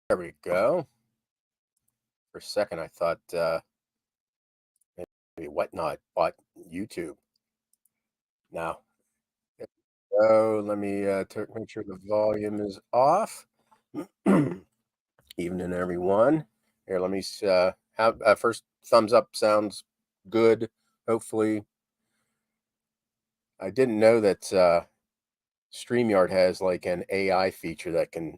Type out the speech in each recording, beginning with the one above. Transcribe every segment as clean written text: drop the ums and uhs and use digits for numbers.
There we go. For a second, I thought maybe Whatnot bought YouTube. Now, so let me make sure the volume is off. Evening, everyone. Here, let me have first thumbs up sounds good. Hopefully, I didn't know that StreamYard has like an AI feature that can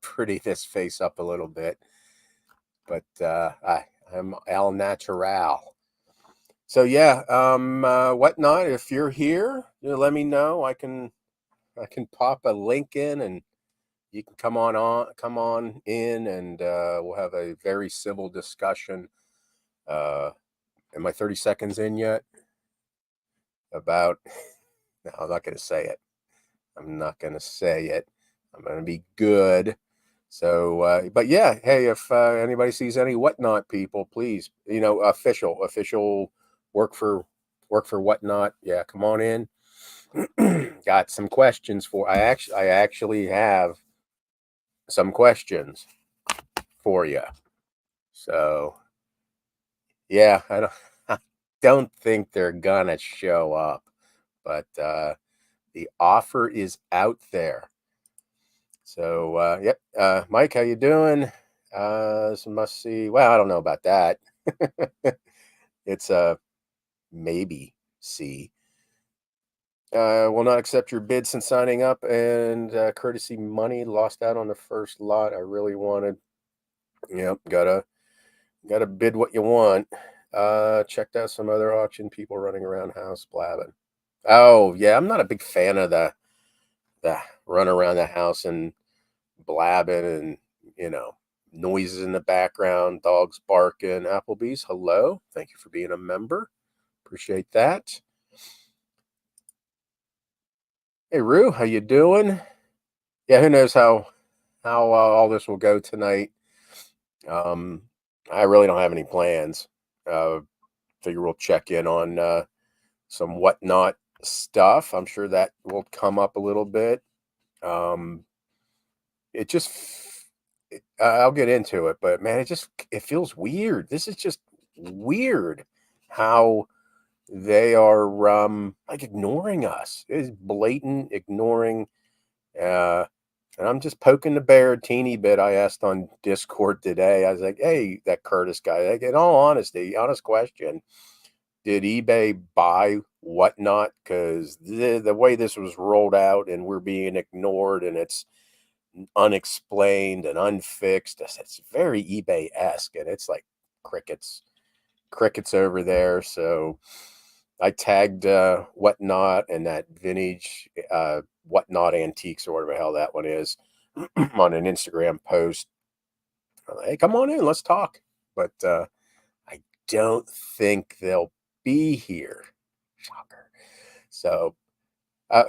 pretty this face up a little bit, but I'm al natural. So yeah, whatnot. If you're here, let me know. I can pop a link in, and you can come on in, and we'll have a very civil discussion. Uh, am I 30 seconds in yet? About no, I'm not going to say it. I'm not going to say it. I'm going to be good. So, but yeah, hey, if anybody sees any whatnot people, please, official work for whatnot. Yeah, come on in. Got some questions for. I actually have some questions for you. So yeah, I don't I don't think they're gonna show up, but the offer is out there. So yep, Mike, how you doing? It's a must see. Well, I don't know about that. It's a maybe see. Will not accept your bid since signing up, and courtesy money lost out on the first lot. I really wanted. Yep, gotta bid what you want. Checked out some other auction people running around house blabbing. Oh yeah, I'm not a big fan of the run around the house and blabbing and you know noises in the background, dogs barking. Applebee's, hello, thank you for being a member. Appreciate that. Hey Rue, how you doing? Yeah, who knows how all this will go tonight. Um, I really don't have any plans. Uh, Figure we'll check in on some whatnot stuff. I'm sure that will come up a little bit. Um, it just, I'll get into it, but man, it feels weird. This is just weird how they are like ignoring us. It's blatant ignoring. Uh, and I'm just poking the bear a teeny bit. I asked on Discord today. I was like, "Hey, that Curtis guy." Like, in all honesty, honest question: did eBay buy whatnot? Because the way this was rolled out, and we're being ignored, and it's unexplained and unfixed. It's very eBay esque, and it's like crickets, crickets over there. So I tagged whatnot and that vintage whatnot antiques or whatever the hell that one is on an Instagram post. Hey, come on in, let's talk. But I don't think they'll be here. Shocker. So,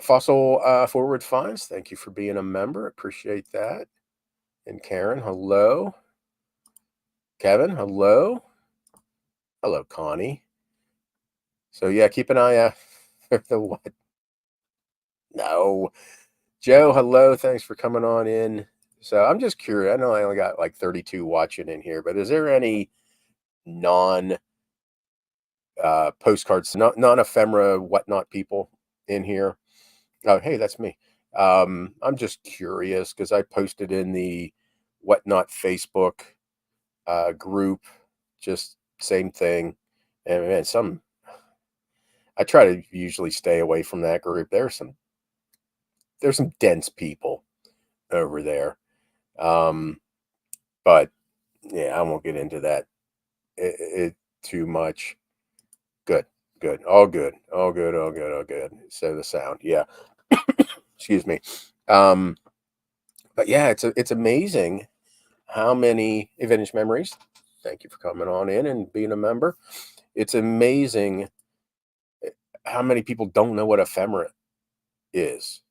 Fossil Forward Finds, thank you for being a member. Appreciate that. And Karen, hello. Kevin, hello. Hello, Connie. So, yeah, keep an eye out for the what? No. Joe, hello. Thanks for coming on in. So, I'm just curious. I know I only got like 32 watching in here, but is there any non postcards, non ephemera, whatnot people in here? Oh, hey, that's me. I'm just curious because I posted in the whatnot Facebook group, just same thing. And man, I try to usually stay away from that group. There's some dense people over there. Um, but yeah, I won't get into that it too much. Good, good, all good, all good, all good, all good. So the sound, yeah. Excuse me. Um, but yeah, it's amazing how many Vintage Memories. Thank you for coming on in and being a member. It's amazing how many people don't know what ephemera is.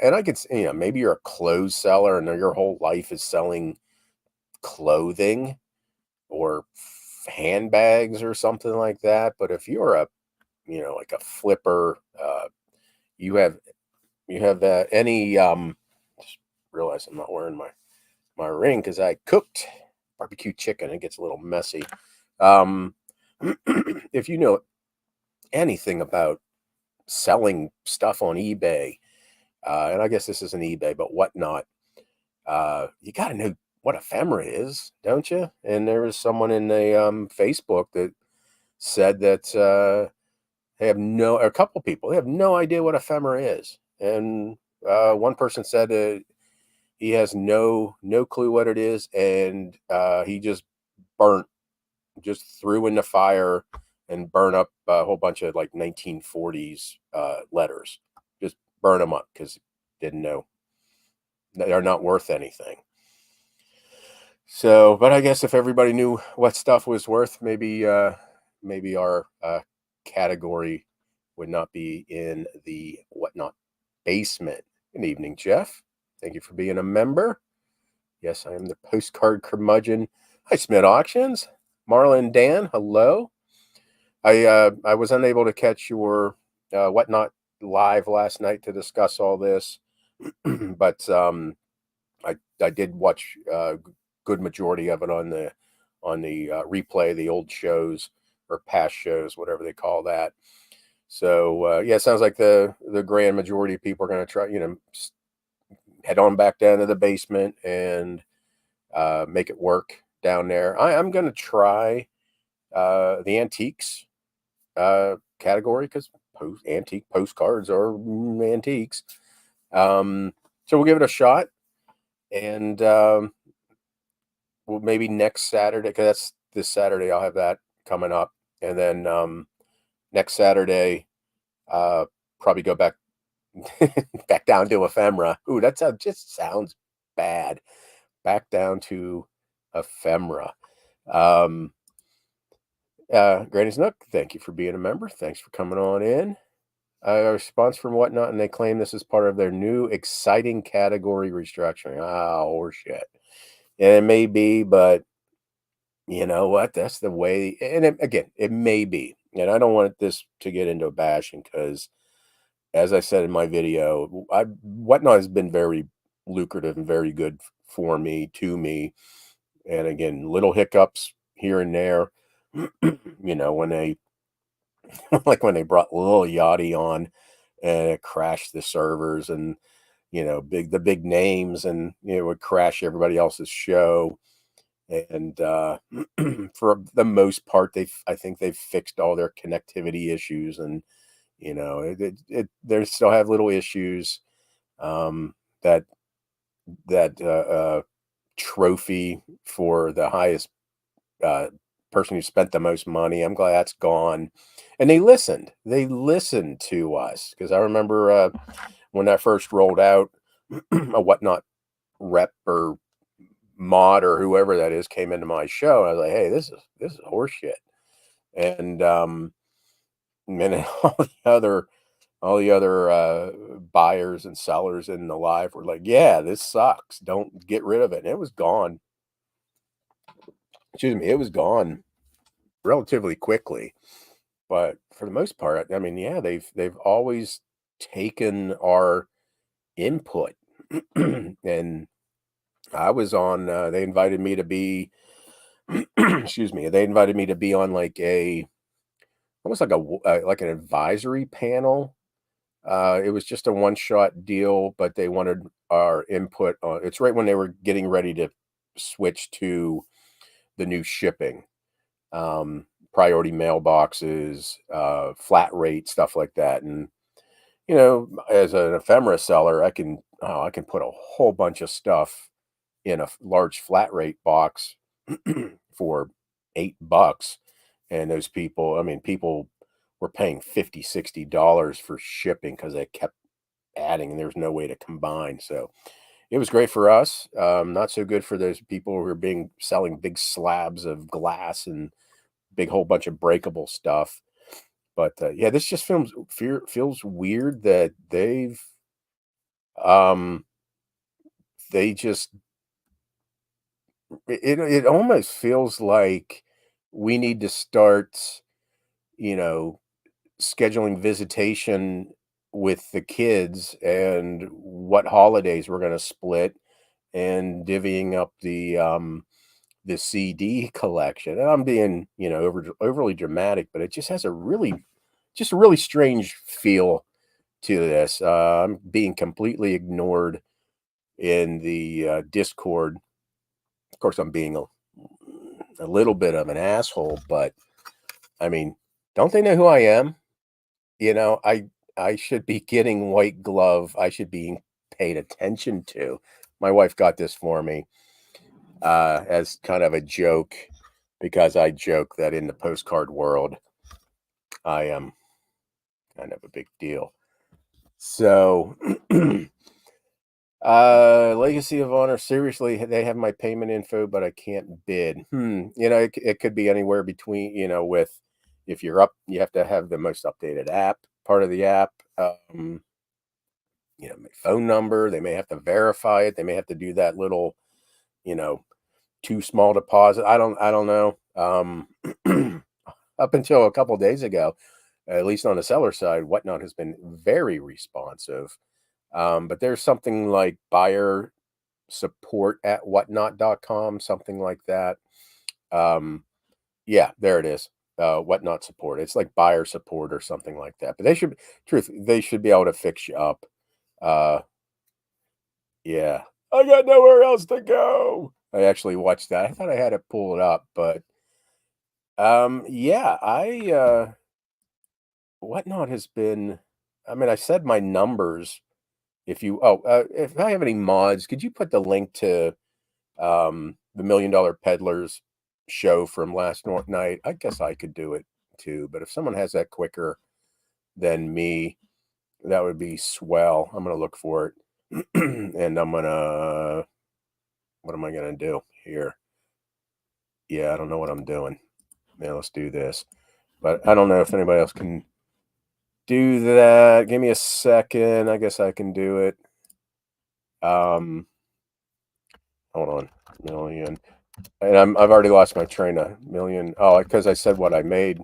And I could, maybe you're a clothes seller and your whole life is selling clothing or handbags or something like that. But if you're like a flipper, you have any. Just realize I'm not wearing my my ring because I cooked barbecue chicken. It gets a little messy. Um, if you know anything about selling stuff on eBay, and I guess this isn't eBay, but whatnot, you got to know what ephemera is, don't you? And there was someone in the Facebook that said that they have no, or a couple people, they have no idea what ephemera is. And one person said he has no clue what it is, and he burnt, just threw in the fire and burn up a whole bunch of like 1940s letters. Just burn them up because didn't know they're not worth anything. So, but I guess if everybody knew what stuff was worth, maybe our category would not be in the whatnot basement. Good evening, Jeff. Thank you for being a member. Yes, I am the postcard curmudgeon. Hi, Smith Auctions. Marla and Dan, hello. I was unable to catch your whatnot live last night to discuss all this, but I did watch good majority of it on the replay, the old shows or past shows, whatever they call that. So yeah, it sounds like the grand majority of people are going to try, head on back down to the basement and make it work down there. I'm going to try the antiques category because antique postcards are antiques. So we'll give it a shot, and well, maybe next Saturday, because that's this Saturday. I'll have that coming up, and then next Saturday, probably go back back down to ephemera. Ooh, just sounds bad. Back down to ephemera. Um, Granny's Nook, thank you for being a member. Thanks for coming on in. A response from Whatnot, and they claim this is part of their new exciting category restructuring. Ah, horseshit. And it may be, but you know what? That's the way. And again, it may be. And I don't want this to get into a bashing because, as I said in my video, Whatnot has been very lucrative and very good for me, to me. And again, little hiccups here and there. When they like when they brought Lil Yachty on and it crashed the servers, and the big names, and it would crash everybody else's show. And for the most part, I think they've fixed all their connectivity issues, and they still have little issues. That trophy for the highest uh, person who spent the most money, I'm glad that's gone. And they listened. They listened to us because I remember when that first rolled out, a Whatnot rep or mod or whoever that is came into my show. I was like, "Hey, this is horseshit," and and all the other buyers and sellers in the live were like, "Yeah, this sucks. Don't get rid of it." And it was gone. Excuse me, it was gone relatively quickly. But for the most part, I mean, yeah, they've always taken our input, and I was on. They invited me to be. Excuse me. They invited me to be on like almost like like an advisory panel. It was just a one shot deal, but they wanted our input on. It's right when they were getting ready to switch to the new shipping, priority mailboxes, flat rate, stuff like that. And as an ephemera seller, I can put a whole bunch of stuff in a large flat rate box for $8. And those people, I mean, people were paying $50, $60 for shipping because they kept adding and there's no way to combine. So it was great for us. Not so good for those people who are selling big slabs of glass and big whole bunch of breakable stuff. But yeah, this just feels weird that um they just it almost feels like we need to start, you know, scheduling visitation with the kids and what holidays we're going to split and divvying up the CD collection. And I'm being, overly dramatic, but it just has just a really strange feel to this. I'm being completely ignored in the Discord. Of course, I'm being a little bit of an asshole, but I mean, don't they know who I am? You know, I should be getting white glove. I should be paid attention to. My wife got this for me as kind of a joke because I joke that in the postcard world, I am kind of a big deal. So, Legacy of Honor, seriously, they have my payment info, but I can't bid. It could be anywhere between, with if you're up, you have to have the most updated app, part of the app. My phone number, they may have to verify it. They may have to do that little, you know, too small deposit. I don't know. Up until a couple days ago, at least on the seller side, Whatnot has been very responsive. But there's something like buyer support at whatnot.com, something like that. Yeah, there it is. Whatnot support. It's like buyer support or something like that. But they should be able to fix you up. Uh, yeah. I got nowhere else to go. I actually watched that. I thought I had it pulled up, but yeah, I Whatnot has been, I mean, I said my numbers. If I have any mods, could you put the link to the $1 Million Peddlers show from last night? I guess I could do it too, but if someone has that quicker than me, that would be swell. I'm gonna look for it, and what am I gonna do here? Yeah, I don't know what I'm doing. Yeah, let's do this. But I don't know if anybody else can do that. Give me a second. I guess I can do it. Hold on, million. And I've already lost my train of million. Oh, because I said what I made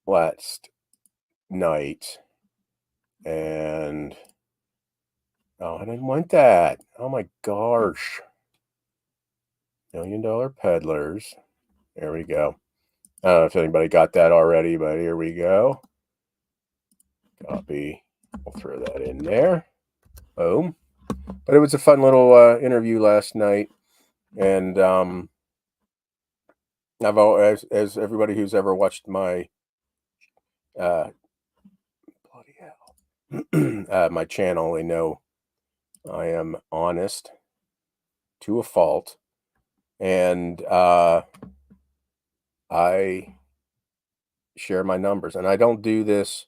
last night. And oh, I didn't want that. Oh my gosh. $1 Million Peddlers. There we go. I don't know if anybody got that already, but here we go. Copy. We'll throw that in there. Boom. But it was a fun little interview last night. And I've always, as everybody who's ever watched my bloody hell, my channel, they know I am honest to a fault, and I share my numbers, and I don't do this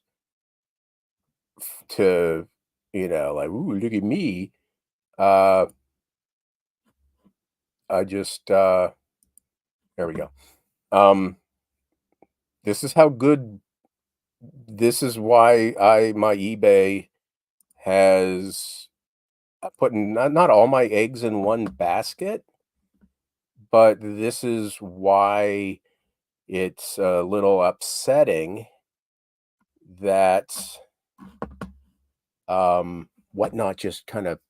to, like, ooh, look at me. I just there we go. This is how good. This is why my eBay has put not all my eggs in one basket, but this is why it's a little upsetting that Whatnot just kind of,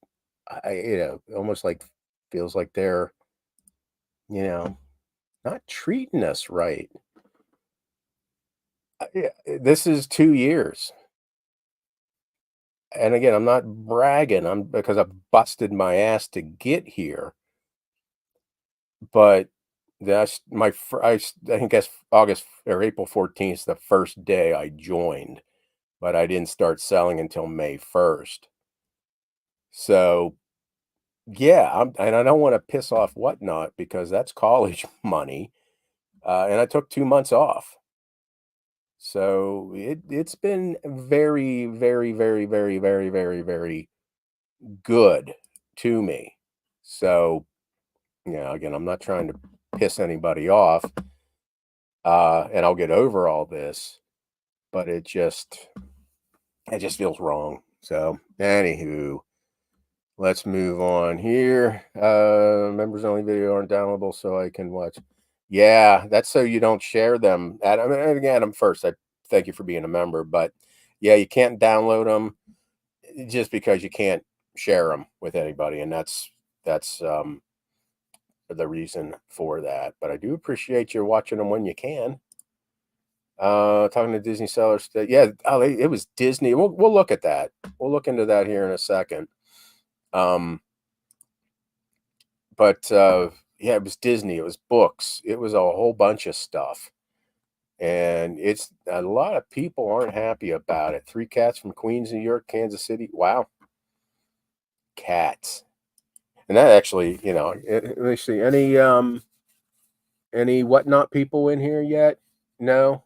almost like feels like they're, you know, not treating us right. Yeah, this is 2 years. And again, I'm not bragging. I'm because I busted my ass to get here. But that's I think that's August or April 14th is the first day I joined, but I didn't start selling until May 1st. So yeah, and I don't want to piss off Whatnot because that's college money, and I took 2 months off. So it's been very, very, very, very, very, very, very good to me. So yeah, again, I'm not trying to piss anybody off, and I'll get over all this, but it just feels wrong. So anywho, let's move on here. Members only video aren't downloadable, so I can watch. Yeah, that's so you don't share them. I mean, and again, I'm first. I thank you for being a member, but yeah, you can't download them just because you can't. share them with anybody, and that's the reason for that. But I do appreciate you watching them when you can. Talking to Disney sellers, yeah, it was Disney. We'll look at that. We'll look into that here in a second. Um, but yeah, it was Disney. It was books. It was a whole bunch of stuff, and it's a lot of people aren't happy about it. Three cats from Queens, New York, Kansas City. Wow, cats. And that actually, let me see. Any whatnot people in here yet? No,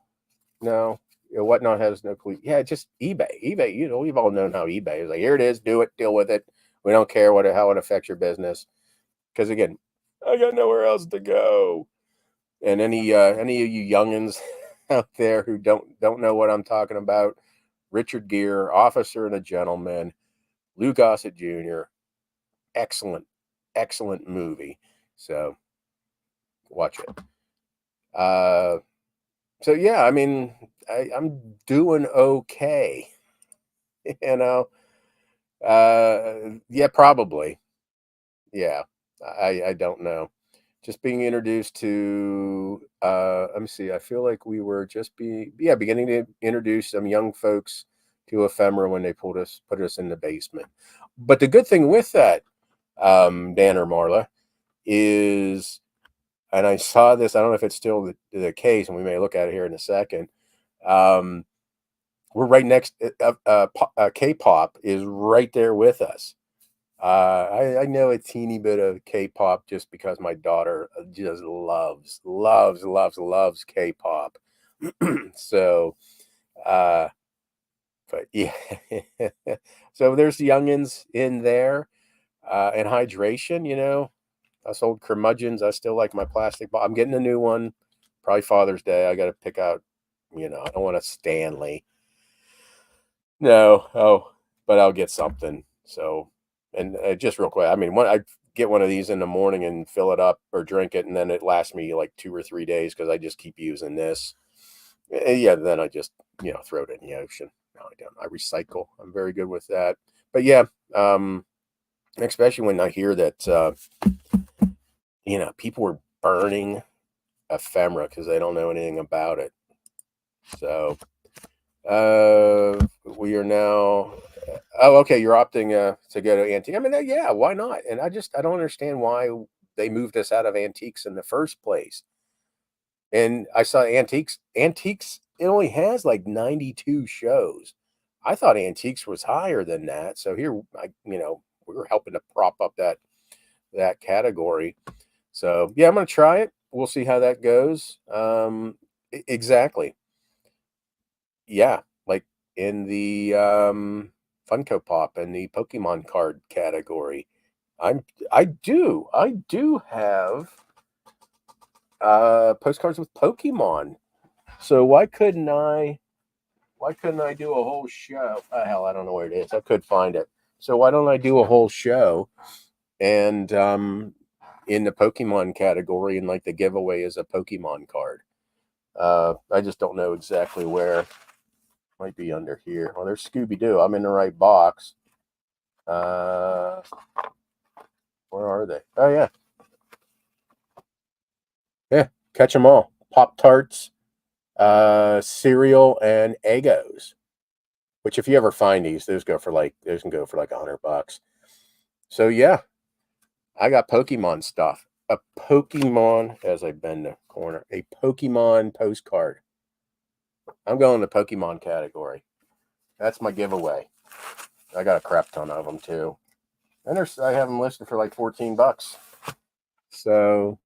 no. Whatnot has no clue. Yeah, just eBay. eBay. We've all known how eBay is. Like, here it is. Do it. Deal with it. We don't care how it affects your business. Because again, I got nowhere else to go. And any of you youngins out there who don't know what I'm talking about, Richard Gere, Officer and a Gentleman, Lou Gossett Jr. Excellent, excellent movie. So watch it. So yeah, I mean, I'm doing okay. You know, yeah, probably. Yeah, I don't know. Just being introduced to, let me see. I feel like we were beginning to introduce some young folks to Ephemera when they put us in the basement. But the good thing with that, Dan or Marla, is, and I saw this. I don't know if it's still the case, and we may look at it here in a second. Um, we're right next. K-pop is right there with us. I know a teeny bit of K-pop just because my daughter just loves K-pop. So, uh, but yeah, so there's youngins in there, and hydration. Us old curmudgeons. I still like my plastic bottle. I'm getting a new one. Probably Father's Day. I got to pick out. I don't want a Stanley. No, oh, but I'll get something. So, and just real quick, I mean, I get one of these in the morning and fill it up or drink it, and then it lasts me like 2 or 3 days because I just keep using this. Yeah, then I just throw it in the ocean. No, I don't. I recycle. I'm very good with that. But yeah, um, especially when I hear that people were burning ephemera because they don't know anything about it. So we are now. Oh, okay. You're opting to go to antique. I mean, yeah, why not? And I don't understand why they moved us out of antiques in the first place. And I saw antiques. Antiques, it only has like 92 shows. I thought antiques was higher than that. So here, we were helping to prop up that category. So yeah, I'm gonna try it. We'll see how that goes. Exactly. Yeah, like in the Funko Pop and the Pokemon card category. I do have postcards with Pokemon. So why couldn't I do a whole show? Hell, I don't know where it is. I could find it. So why don't I do a whole show and in the Pokemon category, and like the giveaway is a Pokemon card. I just don't know exactly where. Might be under here. Well, there's Scooby Doo. I'm in the right box. Uh, where are they? Oh yeah, yeah. Catch them all. Pop Tarts, cereal, and Eggos. Which, if you ever find those can go for like $100. So yeah, I got Pokemon stuff. A Pokemon, as I bend the corner, a Pokemon postcard. I'm going to Pokemon category. That's my giveaway. I got a crap ton of them too, and I have them listed for like $14. So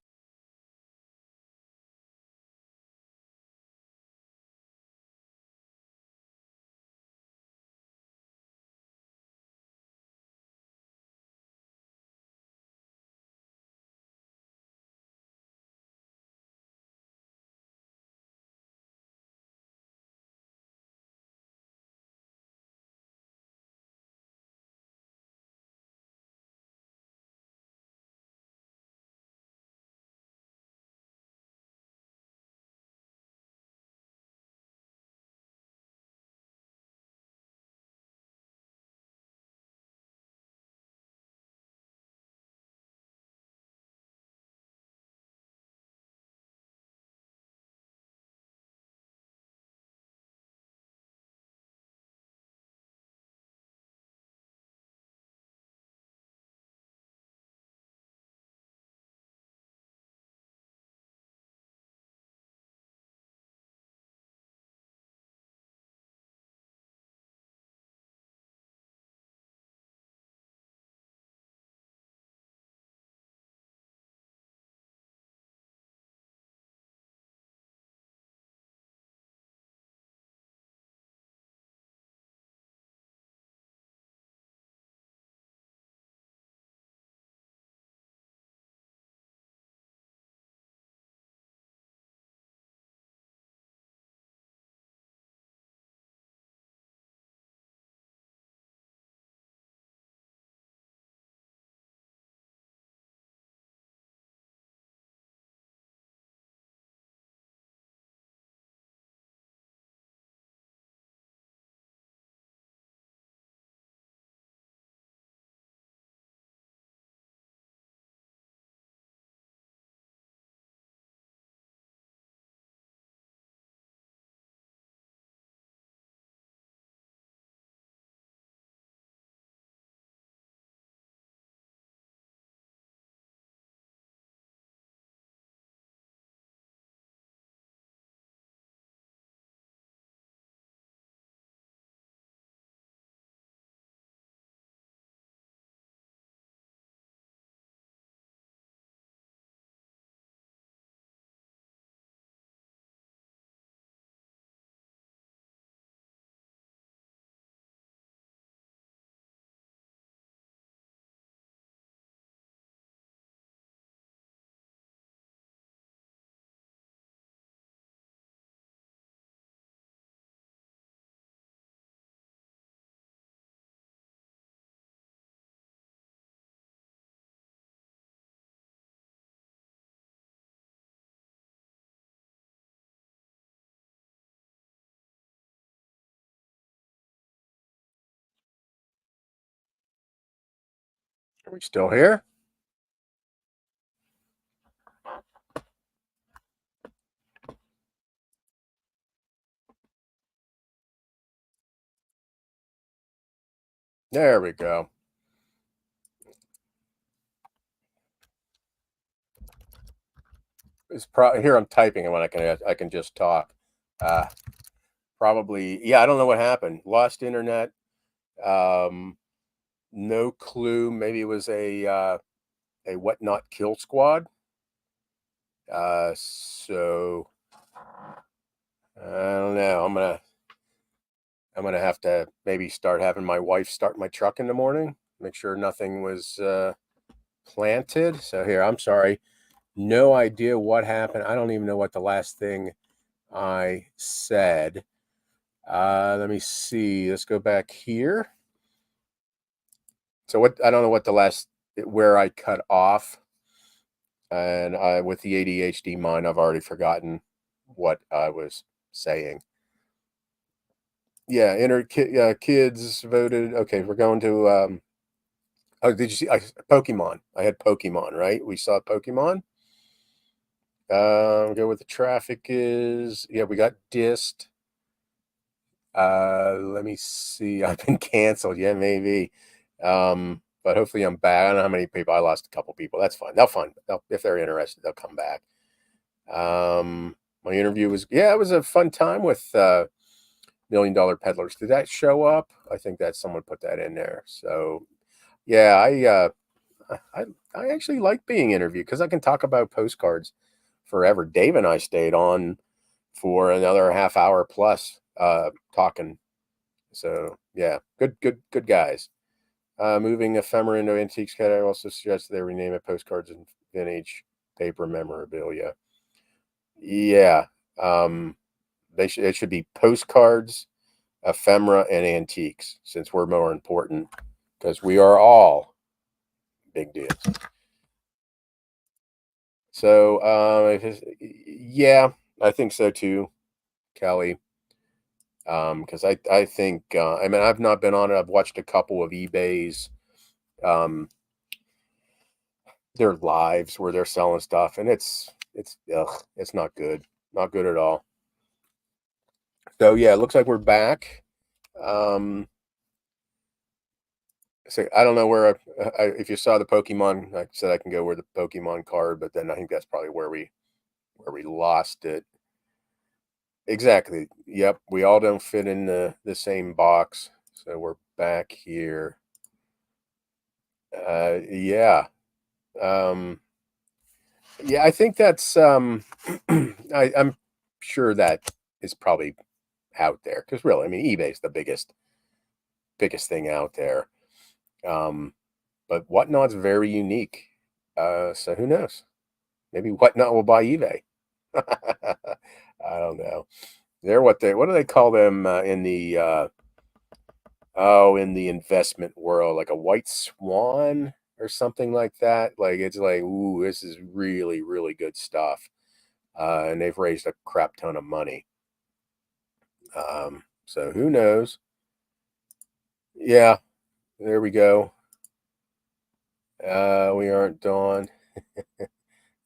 Are we still here? There we go. It's here. I'm typing, and when I can just talk. Uh, Probably, yeah. I don't know what happened. Lost internet. Um, no clue. Maybe it was a whatnot kill squad. So I don't know. I'm gonna have to maybe start having my wife start my truck in the morning. Make sure nothing was planted. So here, I'm sorry. No idea what happened. I don't even know what the last thing I said. Let me see. Let's go back here. So what I don't know what the last where I cut off, and with the ADHD mind, I've already forgotten what I was saying. Yeah, kids voted. Okay, we're going to. Oh, did you see? Pokemon. I had Pokemon. Right, we saw Pokemon. Go where the traffic is. Yeah, we got dissed. Let me see. I've been canceled. Yeah, maybe. But hopefully I'm back. I don't know how many people. I lost a couple people. That's fine. They'll find. If they're interested, they'll come back. My interview was, yeah, it was a fun time with $1 Million Peddlers. Did that show up? I think that someone put that in there. So yeah, I actually like being interviewed because I can talk about postcards forever. Dave and I stayed on for another half hour plus talking. So yeah, good guys. Moving Ephemera into antiques category also suggests they rename it postcards and vintage paper memorabilia. Yeah, it should be postcards, ephemera, and antiques since we're more important because we are all big deals. So yeah, I think so too, Kelly. Because I think I mean I've not been on it. I've watched a couple of eBay's their lives where they're selling stuff, and it's not good, not good at all. So yeah, it looks like we're back. Um, so I don't know where if you saw the Pokemon, I said I can go where the Pokemon card, but then I think that's probably where we lost it. Exactly. Yep. We all don't fit in the same box, so we're back here. Yeah. Um, yeah, I think that's I'm sure that is probably out there because really, I mean, eBay's the biggest thing out there. Um, but Whatnot's very unique. So who knows? Maybe Whatnot will buy eBay. I don't know. They're what do they call them in the in the investment world, like a white swan or something like that. Like it's like, ooh, this is really, really good stuff. And they've raised a crap ton of money. So who knows? Yeah, there we go. We aren't done.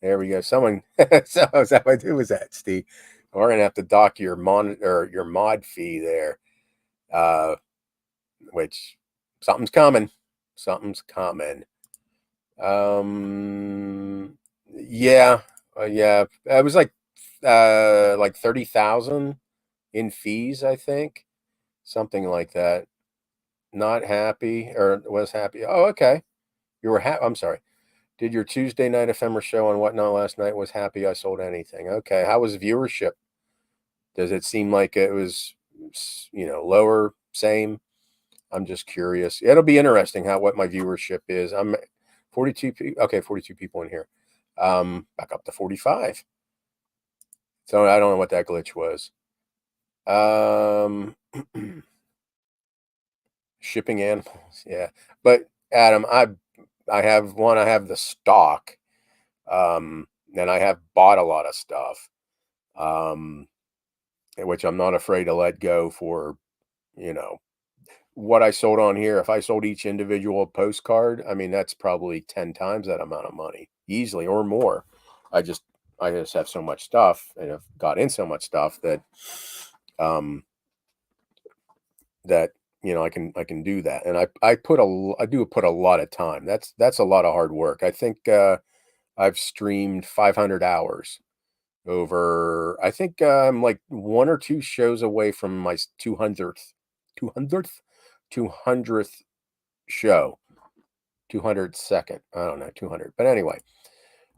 There we go. Someone. So is that what who was that, Steve? We're gonna have to dock your monitor, your mod fee there. Uh, which something's coming. Something's coming. Yeah, yeah. It was like 30,000 in fees, I think, something like that. Not happy or was happy. Oh, okay. You were happy. I'm sorry. Did your Tuesday night ephemera show on Whatnot last night? Was happy I sold anything. Okay. How was viewership? Does it seem like it was, lower, same? I'm just curious. It'll be interesting what my viewership is. I'm 42 okay, 42 people in here. Back up to 45. So I don't know what that glitch was. Um Shipping animals. Yeah. But Adam, I have the stock. And I have bought a lot of stuff. Um which I'm not afraid to let go for, you know, what I sold on here, if I sold each individual postcard, I mean, that's probably 10 times that amount of money easily or more. I just I just have so much stuff and have got in so much stuff that um that I can do that. And I do put a lot of time. That's a lot of hard work. I think I've streamed 500 hours over. I think I'm like one or two shows away from my 200th 200th show, 202nd. I don't know, 200. But anyway,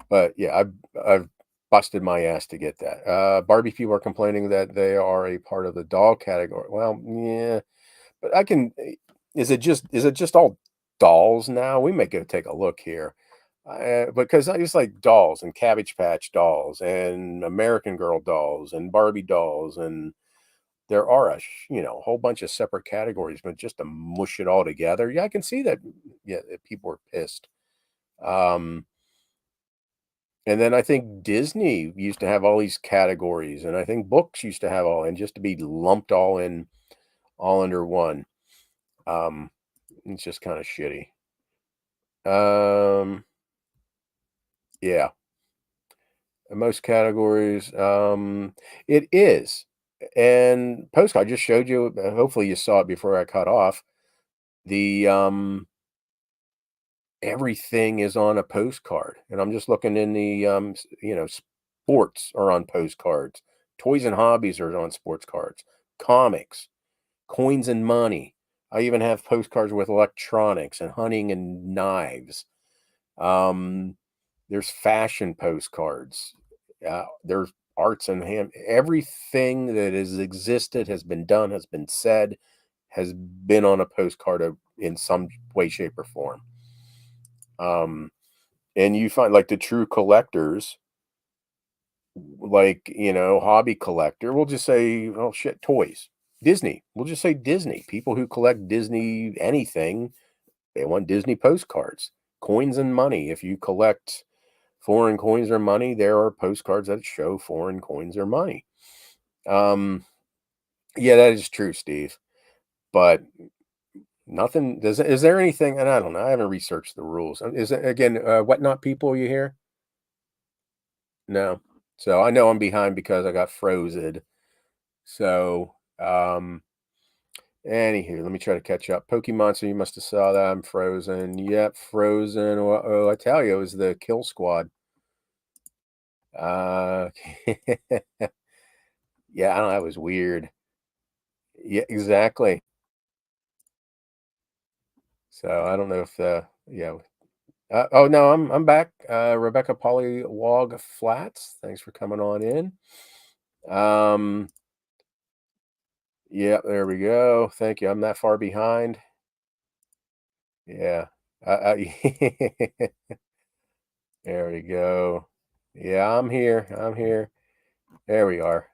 but yeah, I've busted my ass to get that. Barbie people are complaining that they are a part of the doll category. Well, yeah, but is it just all dolls now? We may go take a look here. Because I just like dolls and Cabbage Patch dolls and American Girl dolls and Barbie dolls, and there are a whole bunch of separate categories, but just to mush it all together, yeah, I can see that. Yeah, that people are pissed. Um, and then I think Disney used to have all these categories, and I think books used to have all, and just to be lumped all under one. Um, it's just kind of shitty. Um, yeah, in most categories, it is. And Postcard, I just showed you. Hopefully, you saw it before I cut off. The Everything is on a postcard, and I'm just looking in the sports are on postcards, toys and hobbies are on sports cards, comics, coins and money. I even have postcards with electronics and hunting and knives. Um, there's fashion postcards. There's arts and everything that has existed, has been done, has been said, has been on a postcard in some way, shape, or form. And you find like the true collectors, like, hobby collector, we'll just say, oh shit, toys. Disney. We'll just say Disney. People who collect Disney anything, they want Disney postcards. Coins and money. If you collect foreign coins or money, there are postcards that show foreign coins or money. Um, yeah, that is true, Steve. But nothing is there anything, and I don't know, I haven't researched the rules. Is it again what not people you hear? No. So I know I'm behind because I got frozen. So anywho, let me try to catch up. Pokemon, so you must have saw that. I'm frozen. Yep, frozen. Oh, I tell you, it was the kill squad. Uh yeah, I don't know, that was weird. Yeah, exactly. So I don't know if yeah. Oh no, I'm back. Rebecca Pollywog Flats. Thanks for coming on in. Um yeah, there we go. Thank you. I'm that far behind. Yeah. There we go. Yeah, I'm here. I'm here. There we are.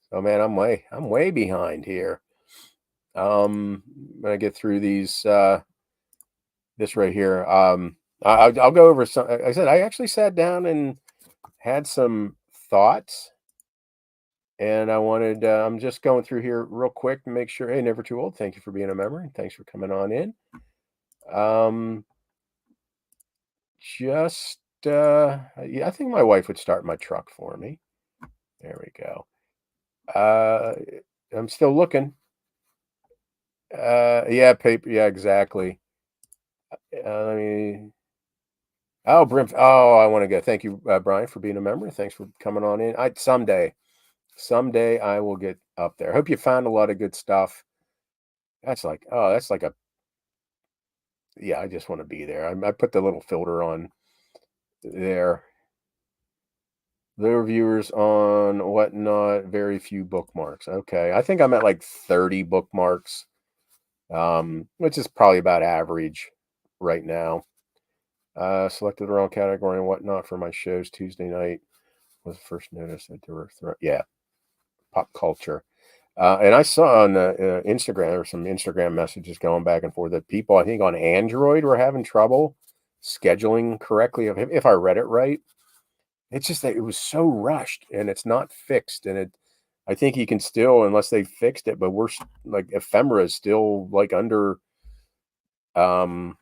So man, I'm way behind here. When I get through these this right here. I'll go over some. I said I actually sat down and had some thoughts, and I'm just going through here real quick to make sure. Hey, never too old. Thank you for being a member, and thanks for coming on in. Um, just yeah, I think my wife would start my truck for me. There we go. Uh, I'm still looking. Yeah, paper. Yeah, exactly. Let me. Oh, Brim. Oh, I want to go. Thank you, Brian, for being a member. Thanks for coming on in. Someday I will get up there. Hope you found a lot of good stuff. That's like a, yeah, I just want to be there. I put the little filter on there. The reviewers on whatnot, very few bookmarks. Okay. I think I'm at like 30 bookmarks, which is probably about average right now. Selected the wrong category and whatnot for my shows Tuesday night was the first notice that there were, yeah, pop culture. And I saw on Instagram or some Instagram messages going back and forth that people, I think on Android, were having trouble scheduling correctly. If I read it right, it's just that it was so rushed and it's not fixed. And I think you can still, unless they fixed it, but like Ephemera is still like under um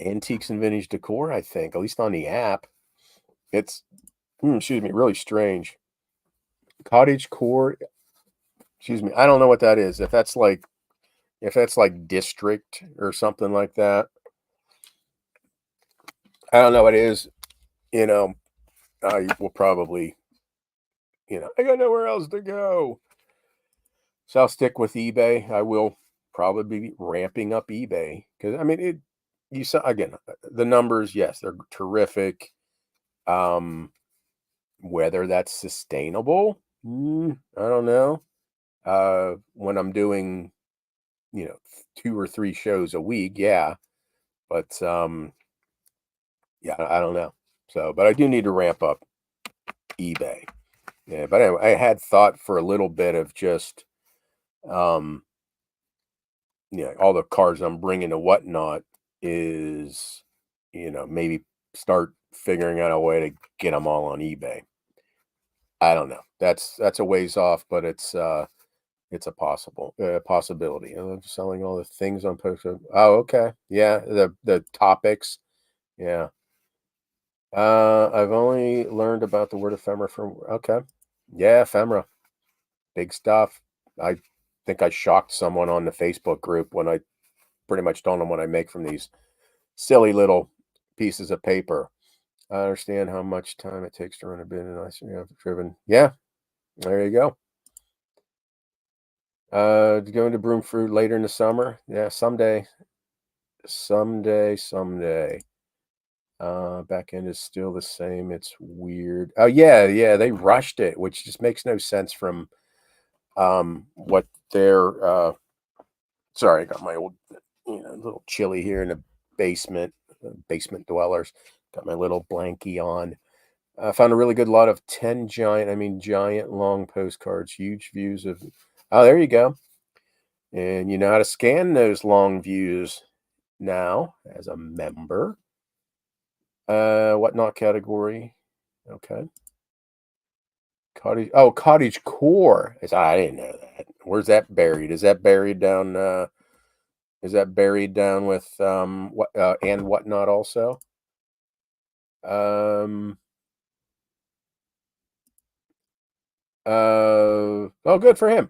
antiques and vintage decor, I think, at least on the app. It's excuse me, really strange. Cottage core, excuse me. I don't know what that is. If that's like district or something like that. I don't know what it is, you know. I will probably, I got nowhere else to go. So I'll stick with eBay. I will probably be ramping up eBay because I mean you saw again the numbers. Yes, they're terrific. Um, whether that's sustainable, I don't know. When I'm doing, 2 or 3 shows a week, yeah, but yeah, I don't know. So, but I do need to ramp up eBay. Yeah, but anyway, I had thought for a little bit of just um all the cars I'm bringing to whatnot is, maybe start figuring out a way to get them all on eBay. I don't know. That's a ways off, but it's a possibility. I'm selling all the things on post. Oh, okay. Yeah, the topics. Yeah. I've only learned about the word ephemera from okay. Yeah, ephemera. Big stuff. I think I shocked someone on the Facebook group when I pretty much told them what I make from these silly little pieces of paper. I understand how much time it takes to run a bin and I have driven. Yeah, there you go. Going to Broomfruit later in the summer. Yeah, someday, someday. Back end is still the same. It's weird. Oh yeah, yeah, they rushed it, which just makes no sense from what their sorry, I got my old little chili here in the basement dwellers. Got my little blankie on. I found a really good lot of 10 giant, I mean giant long postcards, huge views of oh, there you go. And you know how to scan those long views now as a member. Whatnot category. Okay. Cottage core. I didn't know that. Where's that buried? Is that buried down with what and whatnot also? Um oh, good for him.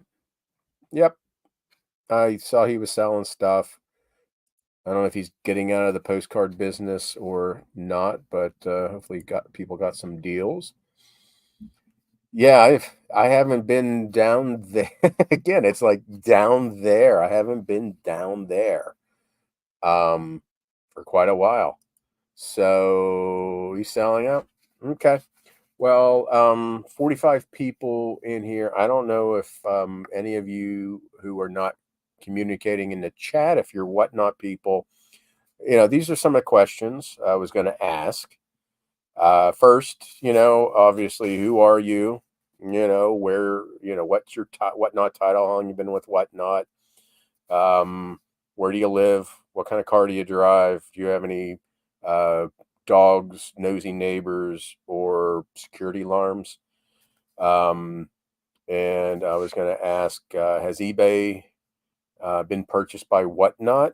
Yep. I saw he was selling stuff. I don't know if he's getting out of the postcard business or not, but hopefully got people got some deals. Yeah, I haven't been down there again. It's like down there. I haven't been down there um for quite a while. So he's selling out. Okay. Well, 45 people in here. I don't know if any of you who are not communicating in the chat, if you're whatnot people, these are some of the questions I was going to ask. First, obviously, who are you? Where, what's your whatnot title? How long you been with whatnot? Where do you live? What kind of car do you drive? Do you have any uh, dogs, nosy neighbors, or security alarms? Um, and I was going to ask, has eBay been purchased by Whatnot?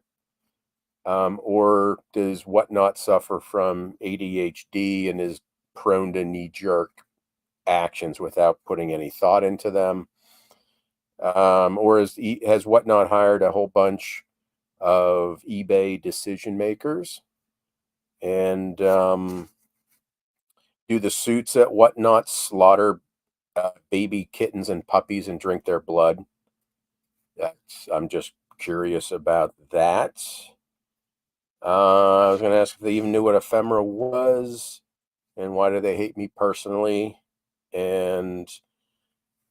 Or does Whatnot suffer from ADHD and is prone to knee jerk actions without putting any thought into them? Or has Whatnot hired a whole bunch of eBay decision makers? And do the suits at Whatnot slaughter baby kittens and puppies and drink their blood? I'm just curious about that. I was going to ask if they even knew what ephemera was and why do they hate me personally. And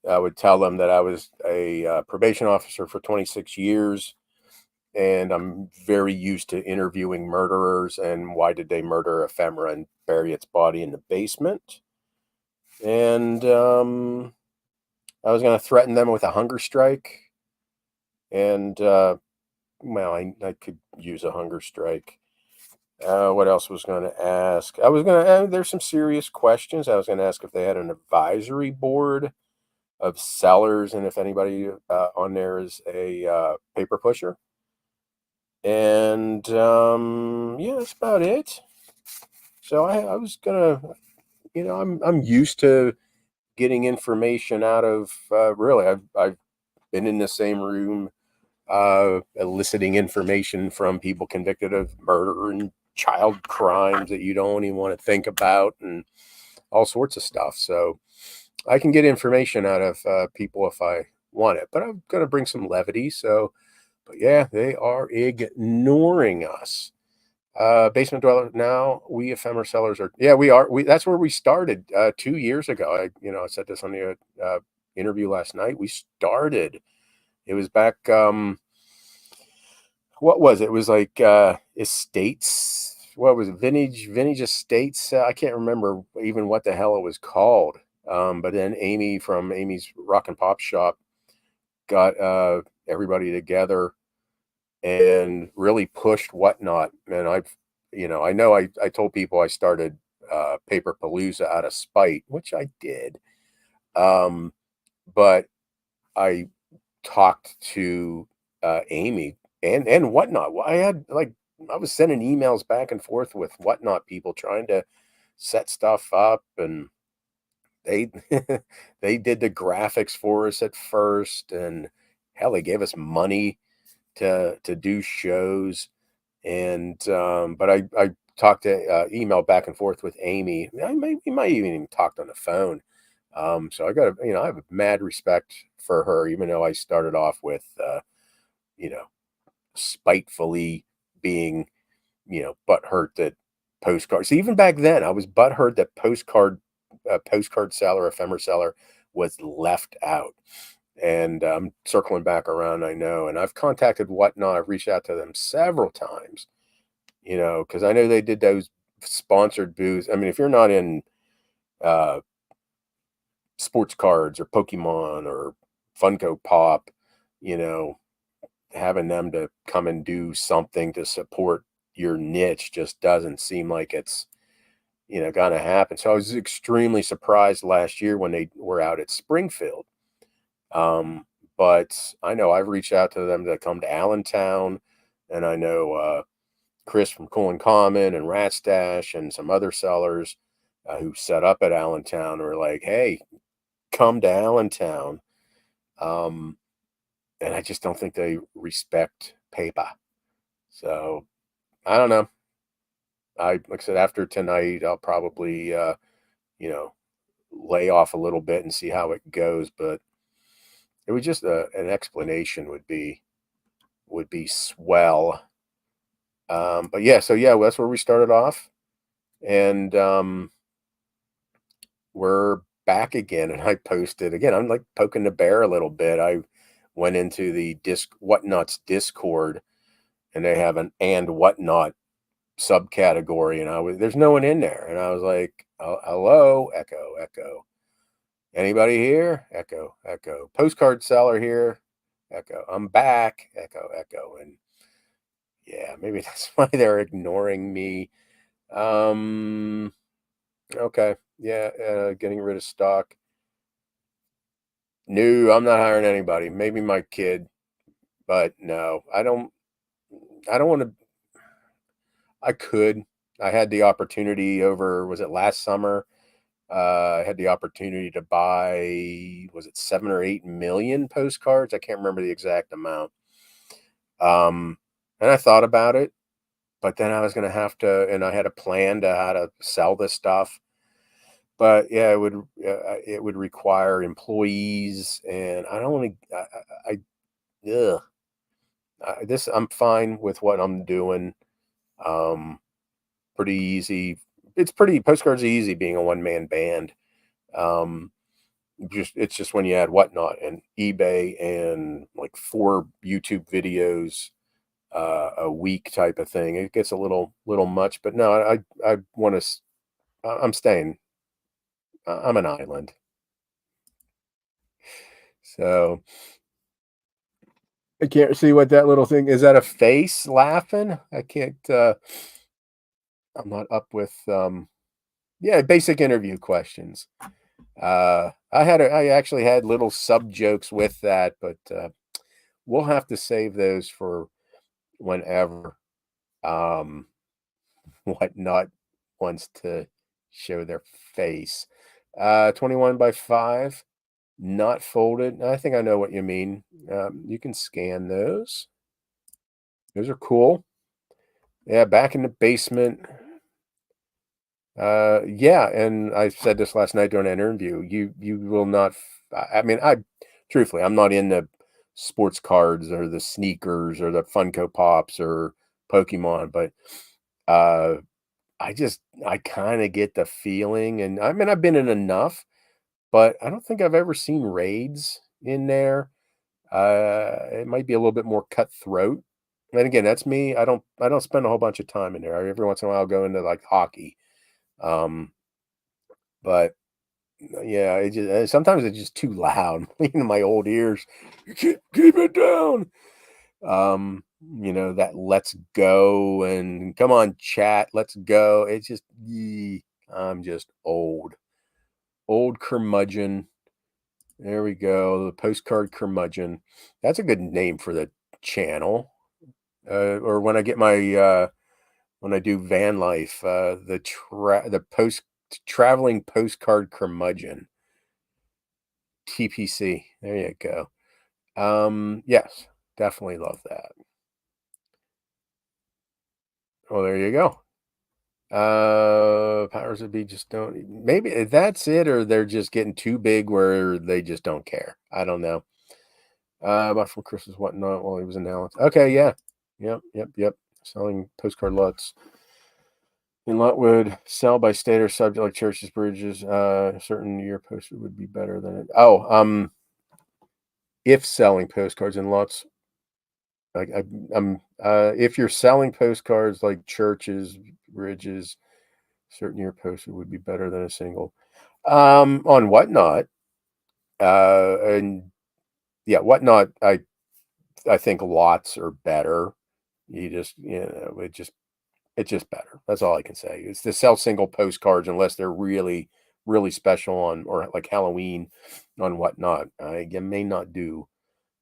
I would tell them that I was a probation officer for 26 years and I'm very used to interviewing murderers and why did they murder ephemera and bury its body in the basement. And I was going to threaten them with a hunger strike. And, well, I could use a hunger strike. What else was going to ask? I was going to, there's some serious questions. I was going to ask if they had an advisory board of sellers, and if anybody on there is a paper pusher. And yeah, that's about it. So I was gonna, I'm used to getting information out of really. I've been in the same room eliciting information from people convicted of murder and child crimes that you don't even want to think about, and all sorts of stuff. So I can get information out of people if I want it, but I'm going to bring some levity. So, but yeah, they are ignoring us. Basement dweller. Now we ephemera sellers are. Yeah, we are. That's where we started 2 years ago. I said this on the interview last night. We started. It was back. What was it? It was like estates. What was it? Vintage estates. I can't remember even what the hell it was called. But then Amy from Amy's Rock and Pop Shop got everybody together and really pushed Whatnot. And I told people I started Paper Palooza out of spite, which I did. But I talked to Amy and Whatnot. Well, I was sending emails back and forth with Whatnot people trying to set stuff up, and they they did the graphics for us at first, and hell, they gave us money to do shows. And but I talked to email back and forth with Amy. We might even talked on the phone. So I got I have a mad respect for her, even though I started off with you know spitefully being butthurt that postcards. Even back then, I was butthurt that postcard seller, ephemera seller was left out. And I'm circling back around, I know. And I've contacted Whatnot. I've reached out to them several times, because I know they did those sponsored booths. I mean, if you're not in uh, sports cards or Pokemon or Funko Pop, you know, having them to come and do something to support your niche just doesn't seem like it's gonna happen. So I was extremely surprised last year when they were out at Springfield. um but I know I've reached out to them to come to Allentown, and I know Chris from Cool and Common and Rat Stash and some other sellers who set up at Allentown are like, hey, come to Allentown. um and I just don't think they respect paper. So I don't know. Like I said, after tonight, I'll probably, you know, lay off a little bit and see how it goes. But it would just an explanation would be swell. But yeah, so yeah, that's where we started off, and we're back again. And I posted again. I'm like poking the bear a little bit. I went into the Whatnot's Discord, and they have an and Whatnot subcategory, and there's no one in there, and I was like, hello, echo, echo, anybody here, echo, echo, postcard seller here, echo, I'm back, echo, echo. And yeah, maybe that's why they're ignoring me. Okay, yeah, getting rid of stock. No, I'm not hiring anybody, maybe my kid, but no, I don't want to. I could. I had the opportunity over, was it last summer? I had the opportunity to buy, was it 7 or 8 million postcards? I can't remember the exact amount. Um, and I thought about it, but then I was going to have to, and I had a plan to how to sell this stuff. But yeah, it would require employees, and I don't want to. Ugh. I'm fine with what I'm doing. Um, Pretty easy. It's pretty postcards easy being a one man band. Um, it's just when you add Whatnot and eBay and like 4 YouTube videos a week type of thing, it gets a little much. But no, I want to. I'm staying. I'm an island. So I can't see what that little thing is. That a face laughing? I can't. I'm not up with. Yeah, basic interview questions. I actually had little sub jokes with that, but we'll have to save those for whenever um, Whatnot wants to show their face. 21 by 5, not folded. I think I know what you mean. You can scan those. Those are cool. Yeah, back in the basement. Yeah, and I said this last night during an interview. You will not. I mean, truthfully, I'm not into sports cards or the sneakers or the Funko Pops or Pokemon, but uh, I kind of get the feeling, and I mean, I've been in enough, but I don't think I've ever seen raids in there. It might be a little bit more cutthroat. And again, that's me. I don't spend a whole bunch of time in there. Every once in a while, I'll go into like hockey. Um, but yeah, sometimes it's just too loud in my old ears. Keep it down. That let's go and come on, chat, let's go. It's just, I'm just old curmudgeon. There we go. The postcard curmudgeon. That's a good name for the channel. Or when I get my, when I do van life, the traveling postcard curmudgeon. TPC. There you go. Yes, definitely love that. Well, there you go. Powers that be just don't. Maybe that's it, or they're just getting too big where they just don't care. I don't know. Bought from Christmas whatnot while he was in Dallas. Okay, yeah, yep. Selling postcard lots in lot would sell by state or subject like churches, bridges. Certain year posted would be better than it. Oh, if selling postcards in lots, like if you're selling postcards like churches, bridges, certain year posted would be better than a single. On whatnot, and yeah, whatnot. I think lots are better. It's just better. That's all I can say. It's to sell single postcards unless they're really, really special on or like Halloween on whatnot. You may not do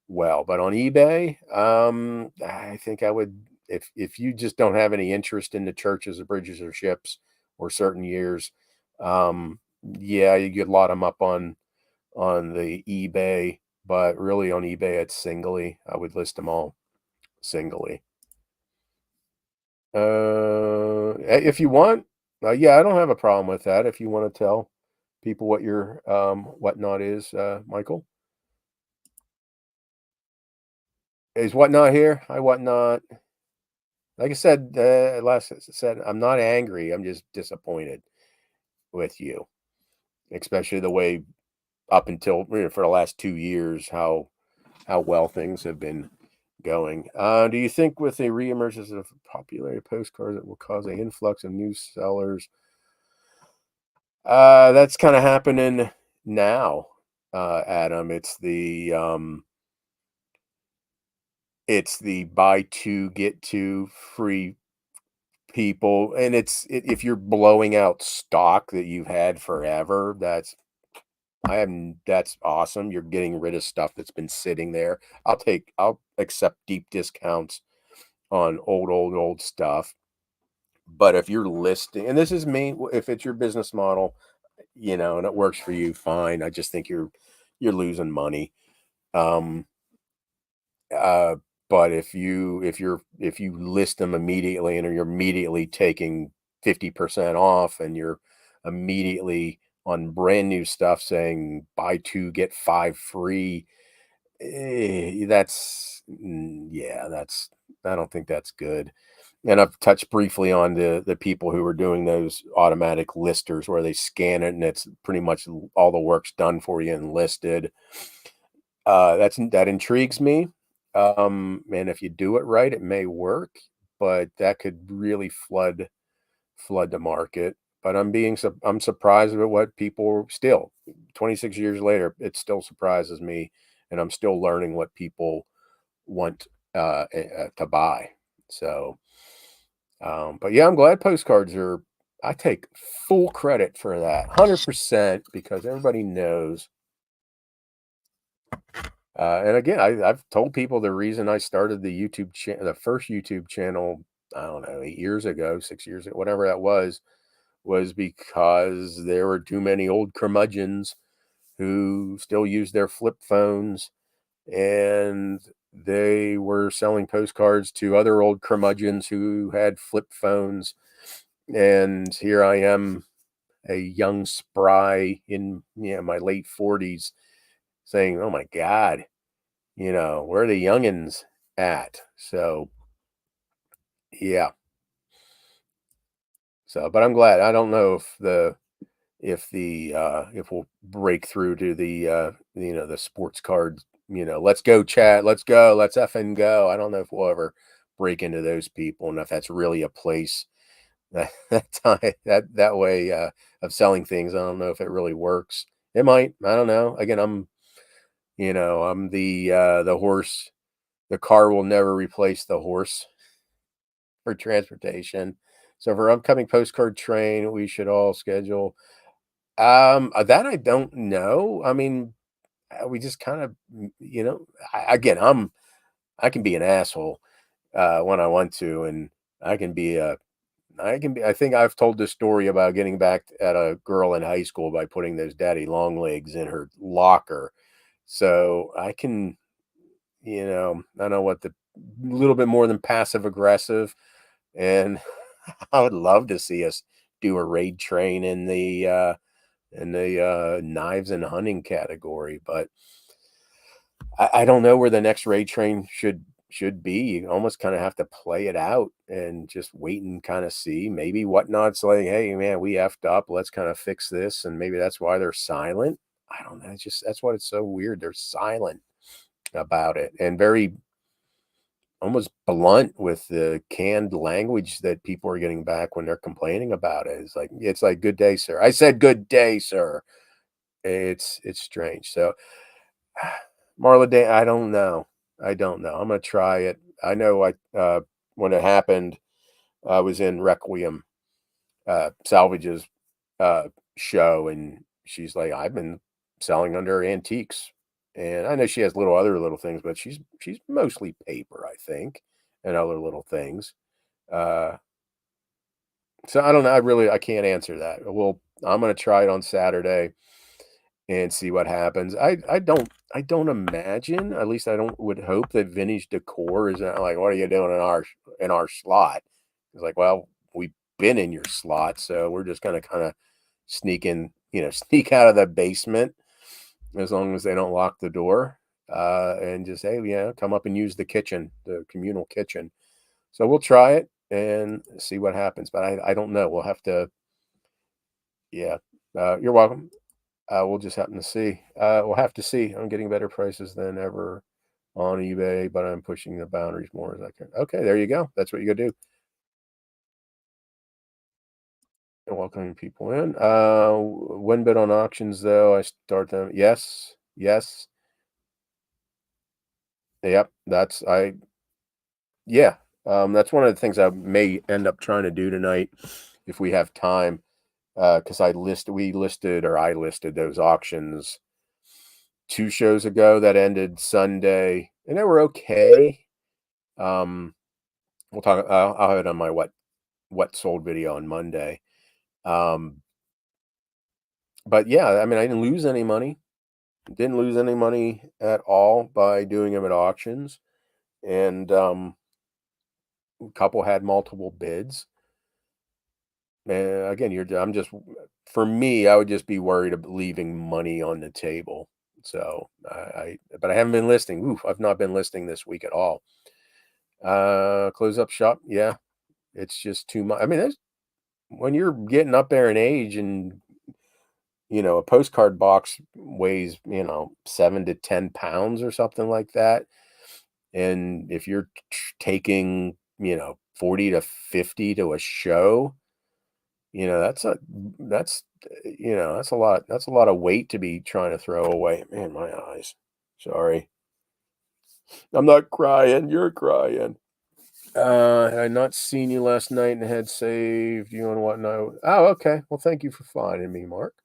well, but on eBay, I think I would if you just don't have any interest in the churches or bridges or ships or certain years, yeah, you could lot them up on the eBay, but really on eBay it's singly. I would list them all singly. If you want, yeah, I don't have a problem with that. If you want to tell people what your whatnot is, Michael, is whatnot here? Hi, whatnot. Like I said, last I said, I'm not angry. I'm just disappointed with you, especially the way up until for the last 2 years how well things have been going. Do you think with the reemergence of popularity postcards it will cause an influx of new sellers? That's kind of happening now, Adam. It's the buy two get two free people, and if you're blowing out stock that you've had forever, that's awesome. You're getting rid of stuff that's been sitting there. I'll accept deep discounts on old stuff. But if you're listing, and this is me, if it's your business model, and it works for you, fine. I just think you're losing money. Um, uh, but if you list them immediately and you're immediately taking 50% off, and you're immediately on brand new stuff saying buy two get five free, yeah, I don't think that's good. And I've touched briefly on the people who are doing those automatic listers where they scan it and it's pretty much all the work's done for you and listed. That intrigues me. And if you do it right, it may work, but that could really flood the market. But I'm surprised at what people still 26 years later, it still surprises me, and I'm still learning what people want to buy. So, but yeah, I'm glad postcards are I take full credit for that, 100%, because everybody knows. And again, I've told people the reason I started the first YouTube channel, I don't know, 8 years ago, 6 years ago, whatever that was because there were too many old curmudgeons who still use their flip phones, and they were selling postcards to other old curmudgeons who had flip phones. And here I am, a young spry in my late 40s, saying, "Oh my God, where are the youngins at?" So yeah, but I'm glad. I don't know if we'll break through to the sports cards. Let's go, chat. Let's go. Let's effing go. I don't know if we'll ever break into those people, and if that's really a place that time that way of selling things. I don't know if it really works. It might. I don't know. Again, I'm the horse. The car will never replace the horse for transportation. So for upcoming postcard train, we should all schedule. That I don't know. I mean, we just kind of, again, I can be an asshole when I want to, and I can be a I think I've told this story about getting back at a girl in high school by putting those daddy long legs in her locker. So I can, I know what the little bit more than passive aggressive. And I would love to see us do a raid train in the knives and hunting category, but I don't know where the next raid train should be. You almost kind of have to play it out and just wait and kind of see. Maybe Whatnot's like, hey man, we effed up. Let's kind of fix this, and maybe that's why they're silent. I don't know. It's just that's what it's so weird. They're silent about it and very almost blunt with the canned language that people are getting back when they're complaining about it. It's like good day, sir. I said good day, sir. It's strange. So Marla Day, I don't know. I don't know. I'm gonna try it. I know when it happened, I was in Requiem Salvage's uh show, and she's like, I've been selling under antiques. And I know she has other little things, but she's mostly paper, I think, and other little things. Uh so I don't know. I can't answer that. Well, I'm gonna try it on Saturday and see what happens. I don't imagine, at least I don't would hope that vintage decor is not like, what are you doing in our slot? It's like, well, we've been in your slot, so we're just gonna kind of sneak in, sneak out of the basement as long as they don't lock the door. And just hey, yeah, come up and use the kitchen, the communal kitchen. So we'll try it and see what happens. But I don't know. We'll have to, yeah. You're welcome. We'll just happen to see. We'll have to see. I'm getting better prices than ever on eBay, but I'm pushing the boundaries more as I can. Okay, there you go. That's what you gotta do. And welcoming people in. Win bid on auctions though. I start them. Yes, yes, yep. Yeah. That's one of the things I may end up trying to do tonight if we have time. Because I listed those auctions 2 shows ago that ended Sunday, and they were okay. Um, we'll talk. I'll have it on my what sold video on Monday. Um, but yeah, I mean, I didn't lose any money. Didn't lose any money at all by doing them at auctions, and a couple had multiple bids. And again, I'm just for me, I would just be worried of leaving money on the table. So but I haven't been listing. Oof, I've not been listing this week at all. Close up shop. Yeah, it's just too much. I mean, when you're getting up there in age, and a postcard box weighs 7 to 10 pounds or something like that, and if you're taking 40 to 50 to a show, that's a lot of weight to be trying to throw away. Man, my eyes. Sorry. I'm not crying, you're crying. Had I not seen you last night and had saved you and whatnot? Oh, okay. Well, thank you for finding me, Mark.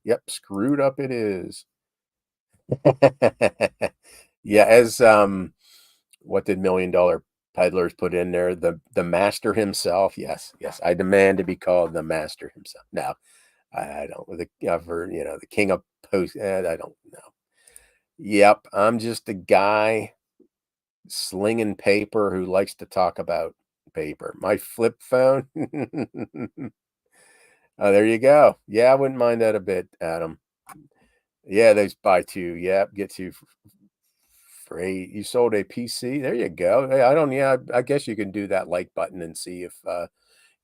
Yep, screwed up it is. Yeah, as what did $1 Million Peddlers put in there? The master himself. Yes, yes. I demand to be called the master himself. No, I don't. I've heard, the king of post. I don't know. Yep, I'm just a guy slinging paper who likes to talk about paper. My flip phone. Oh, there you go. Yeah, I wouldn't mind that a bit, Adam. Yeah, those buy two. Yep, get two for eight. You sold a PC. There you go. Hey, I don't. Yeah, I guess you can do that like button and see if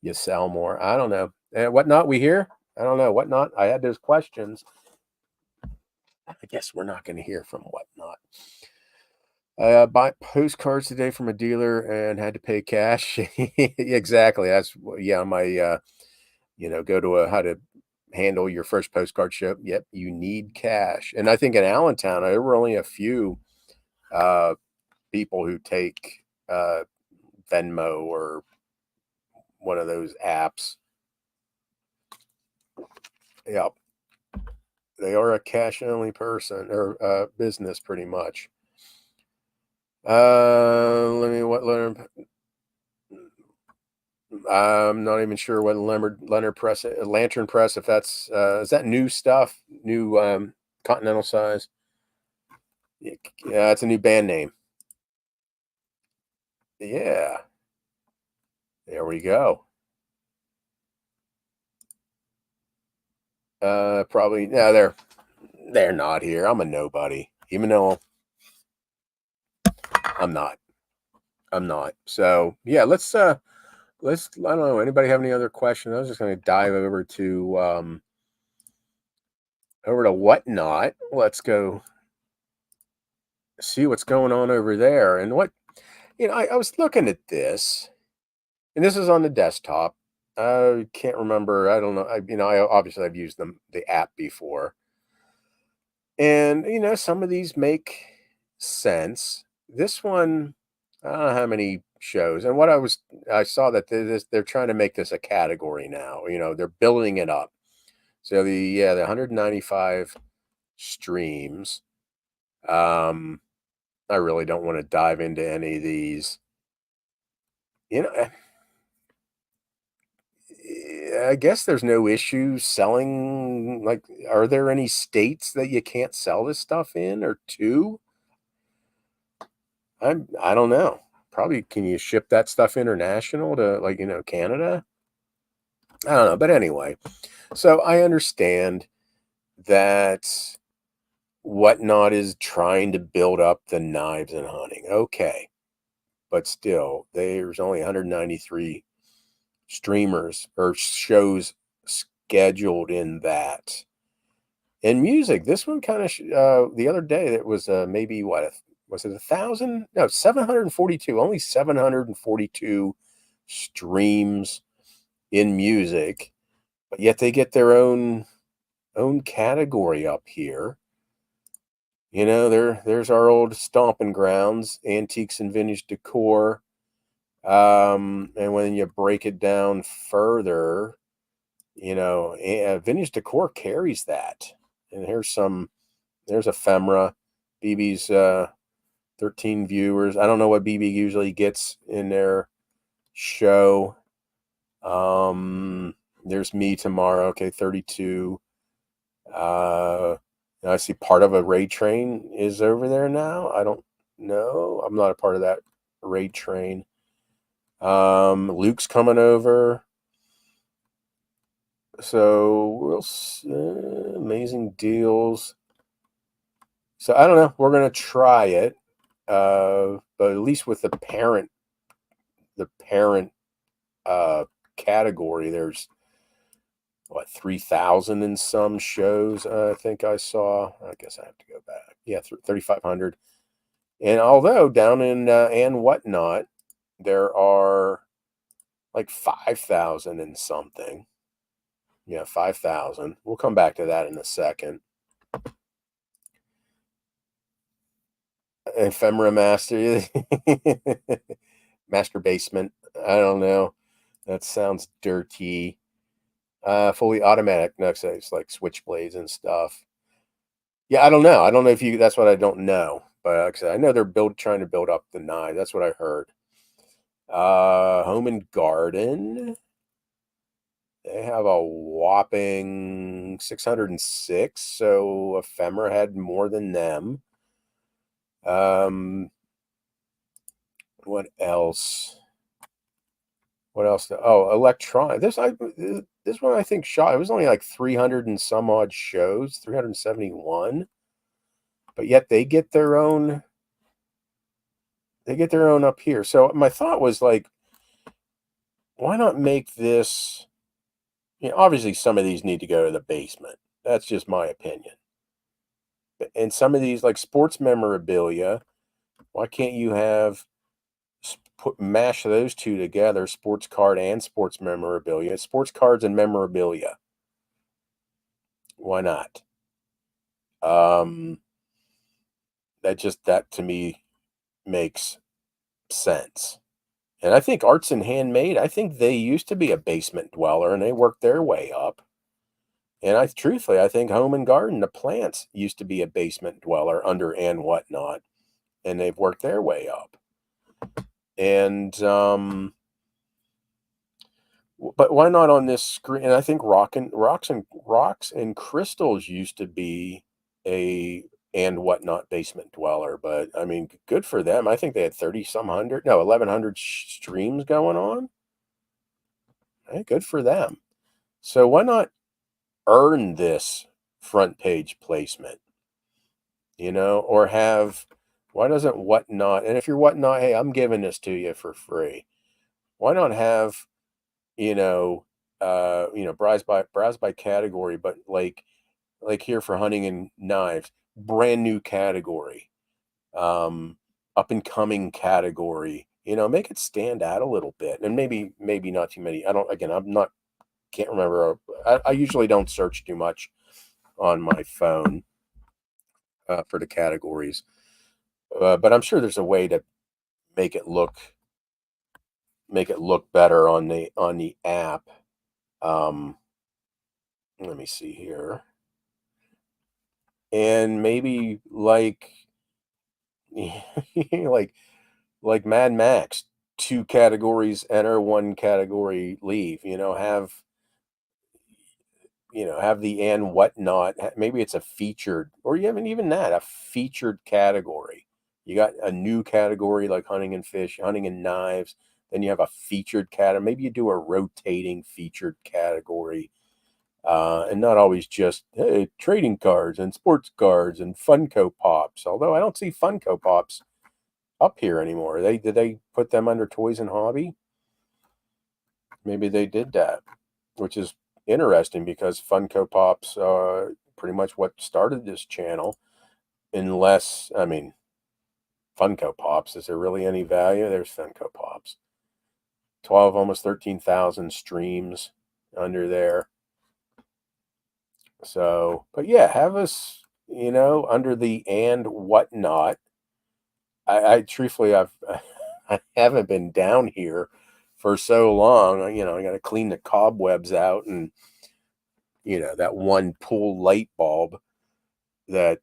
you sell more. I don't know. Whatnot we hear? I don't know. Whatnot? I had those questions. I guess we're not going to hear from whatnot. Bought postcards today from a dealer and had to pay cash. Exactly. Yeah. My go to how to handle your first postcard show. Yep, you need cash. And I think in Allentown there were only a few uh, people who take Venmo or one of those apps. Yep, they are a cash only person or business pretty much. Let me what letter. I'm not even sure what Leonard Press, Lantern Press. If that's is that new stuff, new Continental size. Yeah, it's a new band name. Yeah, there we go. Probably no, they're not here. I'm a nobody, even though I'm not. I'm not. So yeah, let's. I don't know. Anybody have any other questions? I was just going to dive over to whatnot. Let's go see what's going on over there. And I was looking at this, and this is on the desktop. I can't remember. I don't know. I obviously I've used the app before, and some of these make sense. This one, I don't know how many shows. And I saw that they're trying to make this a category now. They're building it up. So the 195 streams. Um, I really don't want to dive into any of these. You know, I guess there's no issue selling. Like, are there any states that you can't sell this stuff in, or two? I don't know. Probably can you ship that stuff international to like, Canada? I don't know. But anyway, so I understand that whatnot is trying to build up the knives and hunting. Okay. But still, there's only 193 streamers or shows scheduled in that. And music, this one kind of the other day that was maybe was it 1,000? No, 742. Only 742 streams in music, but yet they get their own category up here. There's our old stomping grounds, antiques and vintage decor. And when you break it down further, vintage decor carries that. And there's Ephemera, BB's 13 viewers. I don't know what BB usually gets in their show. There's me tomorrow. Okay, 32. I see part of a raid train is over there now. I don't know. I'm not a part of that raid train. Luke's coming over. So we'll see. Amazing deals. So I don't know. We're gonna try it. But at least with the parent category, there's what 3,000 in some shows. I think I saw. I guess I have to go back. Yeah, 3,500. And although down in and whatnot, there are like 5,000 and something. Yeah, 5,000. We'll come back to that in a second. Ephemera master. Master basement. I don't know. That sounds dirty. Fully automatic. No, so it's like switchblades and stuff. Yeah, I don't know. I don't know if you. That's what I don't know. But like I said, I know they're trying to build up the nine. That's what I heard. Home and garden. They have a whopping 606. So Ephemera had more than them. What else? What else? Oh, electronic. This one I think shot. It was only like 300 and some odd shows, 371. But yet they get their own. They get their own up here. So my thought was like, why not make this? Obviously some of these need to go to the basement. That's just my opinion. And some of these like sports memorabilia, why can't you have mash those two together, sports card and sports memorabilia, sports cards and memorabilia? Why not? That to me makes sense. And I think arts and handmade, I think they used to be a basement dweller and they worked their way up. And I think home and garden, the plants used to be a basement dweller under and whatnot, and they've worked their way up. And but why not on this screen? And I think rocks and crystals used to be a and whatnot basement dweller. But I mean, good for them. I think they had 30 some hundred, no, 1100 streams going on. Hey, good for them. So why not earn this front page placement? Or have, why doesn't whatnot? And if you're whatnot, hey, I'm giving this to you for free. Why not have, you know, browse by category, but like here for hunting and knives, brand new category, up and coming category. Make it stand out a little bit, and maybe not too many. I don't. Again, can't remember. I usually don't search too much on my phone for the categories, but I'm sure there's a way to make it look better on the app. Um, Let me see here. And maybe like Mad Max, two categories enter, one category leave. Have the and whatnot. Maybe it's a featured, or you haven't even that a featured category. You got a new category like hunting and fish, hunting and knives. Then you have a featured category. Maybe you do a rotating featured category. And not always just hey, trading cards and sports cards and Funko Pops. Although I don't see Funko Pops up here anymore. Did they put them under toys and hobby? Maybe they did that, which is interesting because Funko Pops are pretty much what started this channel. Unless, I mean, Funko Pops, is there really any value? There's Funko Pops. 12, almost 13,000 streams under there. So, but yeah, have us, under the and whatnot. I truthfully, I haven't been down here for so long. I got to clean the cobwebs out, and that one pool light bulb that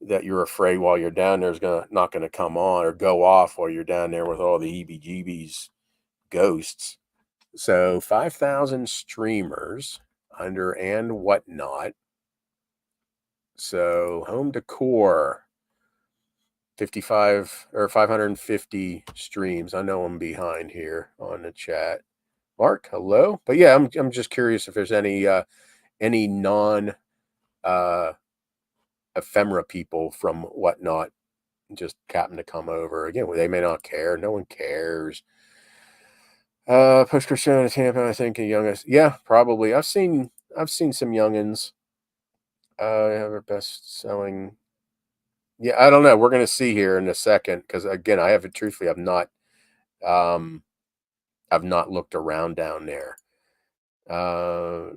that you're afraid while you're down there is not gonna come on or go off while you're down there with all the heebie-jeebies ghosts. So 5,000 streamers under and whatnot. So home decor, 55 or 550 streams. I know I'm behind here on the chat. Mark, hello. But yeah, I'm just curious if there's any non ephemera people from whatnot just happen to come over. Again, they may not care. No one cares. Postcard show in Tampa, I think, a youngest. Yeah, probably. I've seen some youngins. Have our best selling. Yeah, I don't know. We're gonna see here in a second because again, I haven't truthfully, um, I've not looked around down there.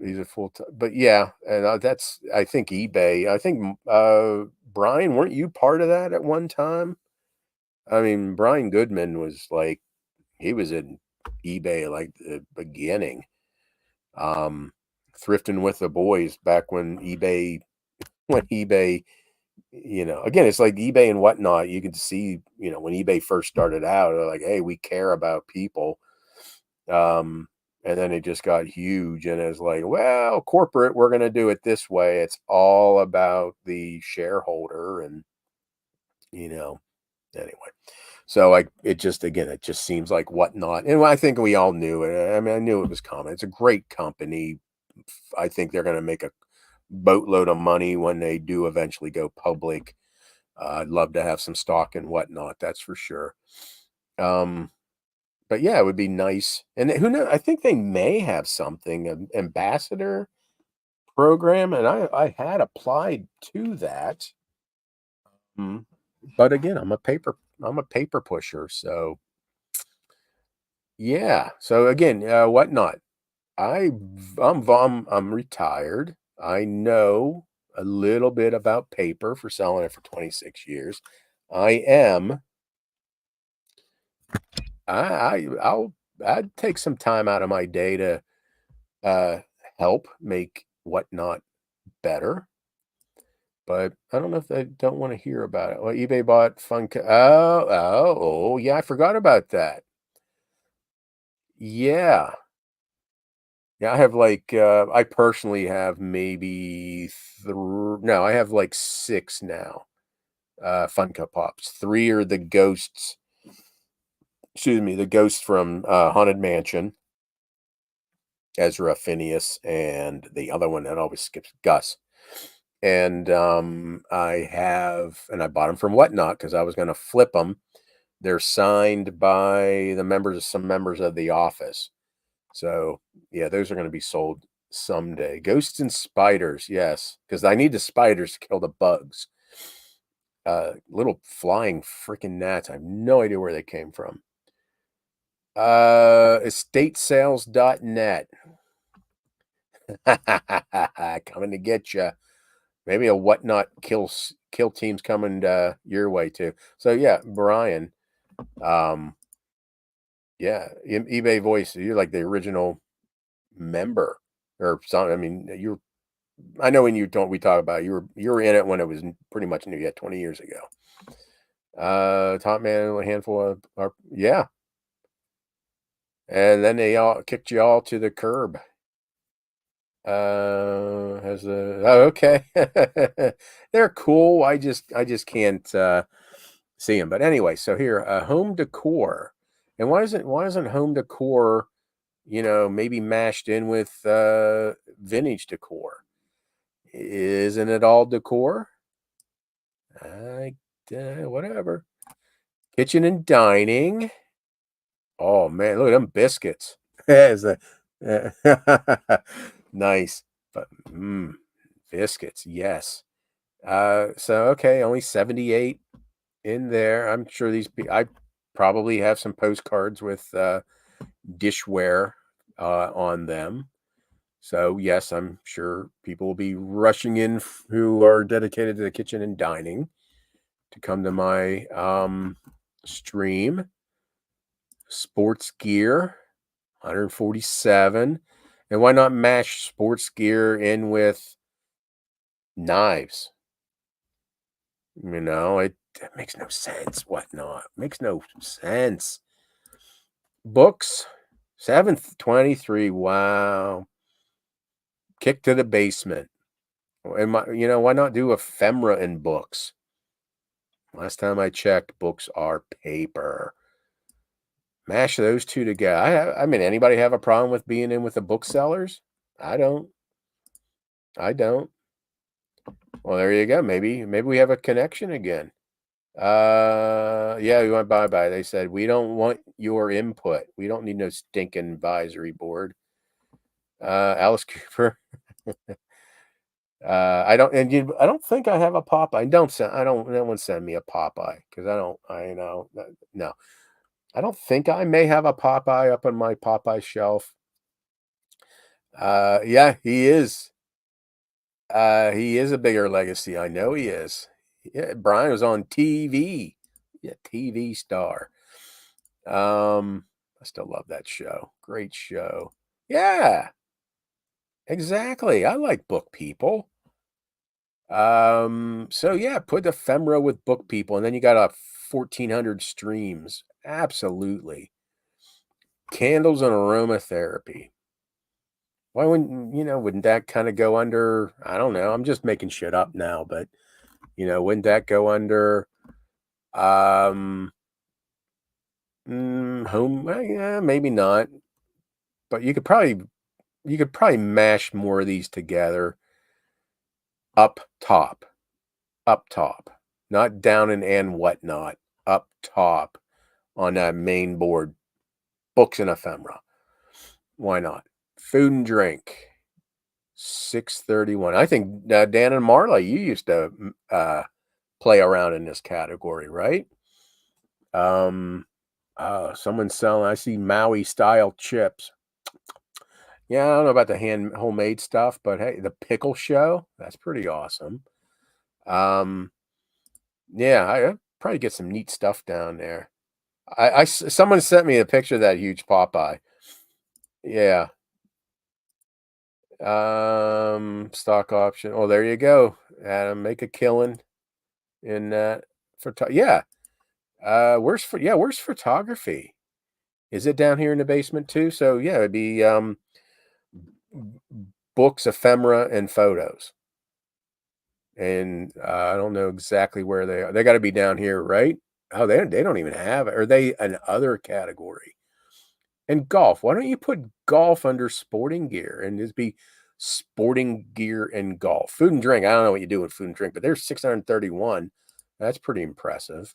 These are full time, but yeah, and that's I think eBay. I think Brian, weren't you part of that at one time? I mean, Brian Goodman was like, he was in eBay like the beginning. Um, Thrifting with the boys back when eBay, again, it's like eBay and whatnot. You could see, when eBay first started out, they're like, hey, we care about people. Um, and then it just got huge, and it's like, well, corporate, we're going to do it this way. It's all about the shareholder, and anyway. So it just seems like whatnot, and I think we all knew it. I mean, I knew it was coming. It's a great company. I think they're going to make a boatload of money when they do eventually go public. I'd love to have some stock and whatnot. That's for sure. Um, but yeah, it would be nice. And who knows? I think they may have something, an ambassador program, and I had applied to that. Mm. But again, I'm a paper pusher, so yeah. So again, whatnot. I'm retired. I know a little bit about paper for selling it for 26 years. I am. I'd take some time out of my day to uh, help make whatnot better. But I don't know if they don't want to hear about it. Well, eBay bought fun. Oh, yeah, I forgot about that. Yeah. Yeah, I have like I personally have maybe no, I have like six now. Funko Pops. Three are the ghosts. Excuse me, the ghosts from Haunted Mansion, Ezra, Phineas, and the other one that always skips, Gus. And I bought them from Whatnot because I was going to flip them. They're signed by some members of the office. So yeah, those are going to be sold someday. Ghosts and spiders, yes, because I need the spiders to kill the bugs. Little flying freaking gnats. I have no idea where they came from. Estatesales.net. Coming to get you. Maybe a whatnot kill team's coming your way too. So yeah, Brian. Yeah, eBay Voice. You're like the original member or something. I mean, I know when we talk about it, you were in it when it was pretty much new. Yeah, 20 years ago. Top man, a handful yeah, and then they all kicked you all to the curb. Has the okay. They're cool. I just can't see them. But anyway, so here, home decor. And why isn't home decor, maybe mashed in with vintage decor? Isn't it all decor? I Whatever. Kitchen and dining. Oh man, look at them biscuits. Is that nice? But biscuits, yes. So okay, only 78 in there. I'm sure I probably have some postcards with dishware on them. So yes, I'm sure people will be rushing in who are dedicated to the kitchen and dining to come to my stream. Sports gear, 147. And why not mash sports gear in with knives? It makes no sense. Whatnot makes no sense. Books, 723. Wow. Kick to the basement. Why not do ephemera in books? Last time I checked, books are paper. Mash those two together. I mean, anybody have a problem with being in with the booksellers? I don't. I don't. Well, there you go. Maybe we have a connection again. Yeah, we went bye-bye. They said, we don't want your input. We don't need no stinking advisory board. Alice Cooper. I don't think I have a Popeye. No one send me a Popeye because no. I don't think I may have a Popeye up on my Popeye shelf. Yeah, he is. He is a bigger legacy. I know he is. Yeah, Brian was on TV. Yeah, TV star. I still love that show. Great show. Yeah, exactly. I like book people. So yeah, put Ephemera with book people, and then you got a 1,400 streams. Absolutely. Candles and aromatherapy. Why wouldn't that kind of go under? I don't know. I'm just making shit up now, but wouldn't that go under um home? Yeah, maybe not. But you could probably mash more of these together up top, up top, not down and whatnot, up top on that main board. Books and ephemera. Why not? Food and drink. 631. I think Dan and Marla, you used to play around in this category, right? Someone's selling. I see Maui style chips. Yeah, I don't know about the homemade stuff, but hey, the pickle show, that's pretty awesome. Um, yeah, I probably get some neat stuff down there. Someone sent me a picture of that huge Popeye. Yeah. Stock option. Oh, there you go, Adam. Make a killing in that. Yeah. Where's photography? Is it down here in the basement too? So yeah, it'd be books, ephemera, and photos. And I don't know exactly where they are. They got to be down here, right? Oh, they don't even have it. Are they an other category? And golf. Why don't you put golf under sporting gear and just be sporting gear and golf? Food and drink. I don't know what you do with food and drink, but there's 631. That's pretty impressive.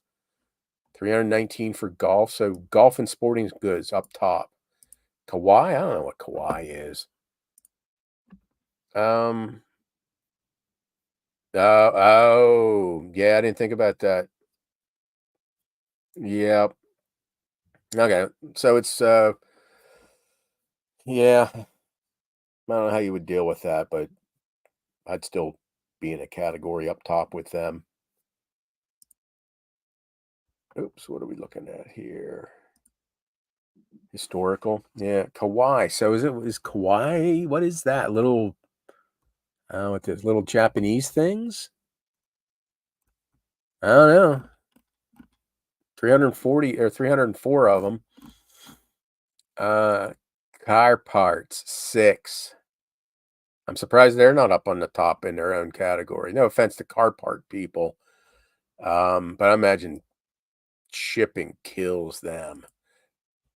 319 for golf. So golf and sporting goods up top. Kawhi. I don't know what Kawhi is. Um. Yeah. I didn't think about that. Yeah. Okay. So it's yeah. I don't know how you would deal with that, but I'd still be in a category up top with them. Oops, what are we looking at here? Historical. Yeah, kawaii. So is kawaii? What is that? Little what this little Japanese things? I don't know. 340 or 304 of them. Car parts, 6. I'm surprised they're not up on the top in their own category. No offense to car part people. But I imagine shipping kills them.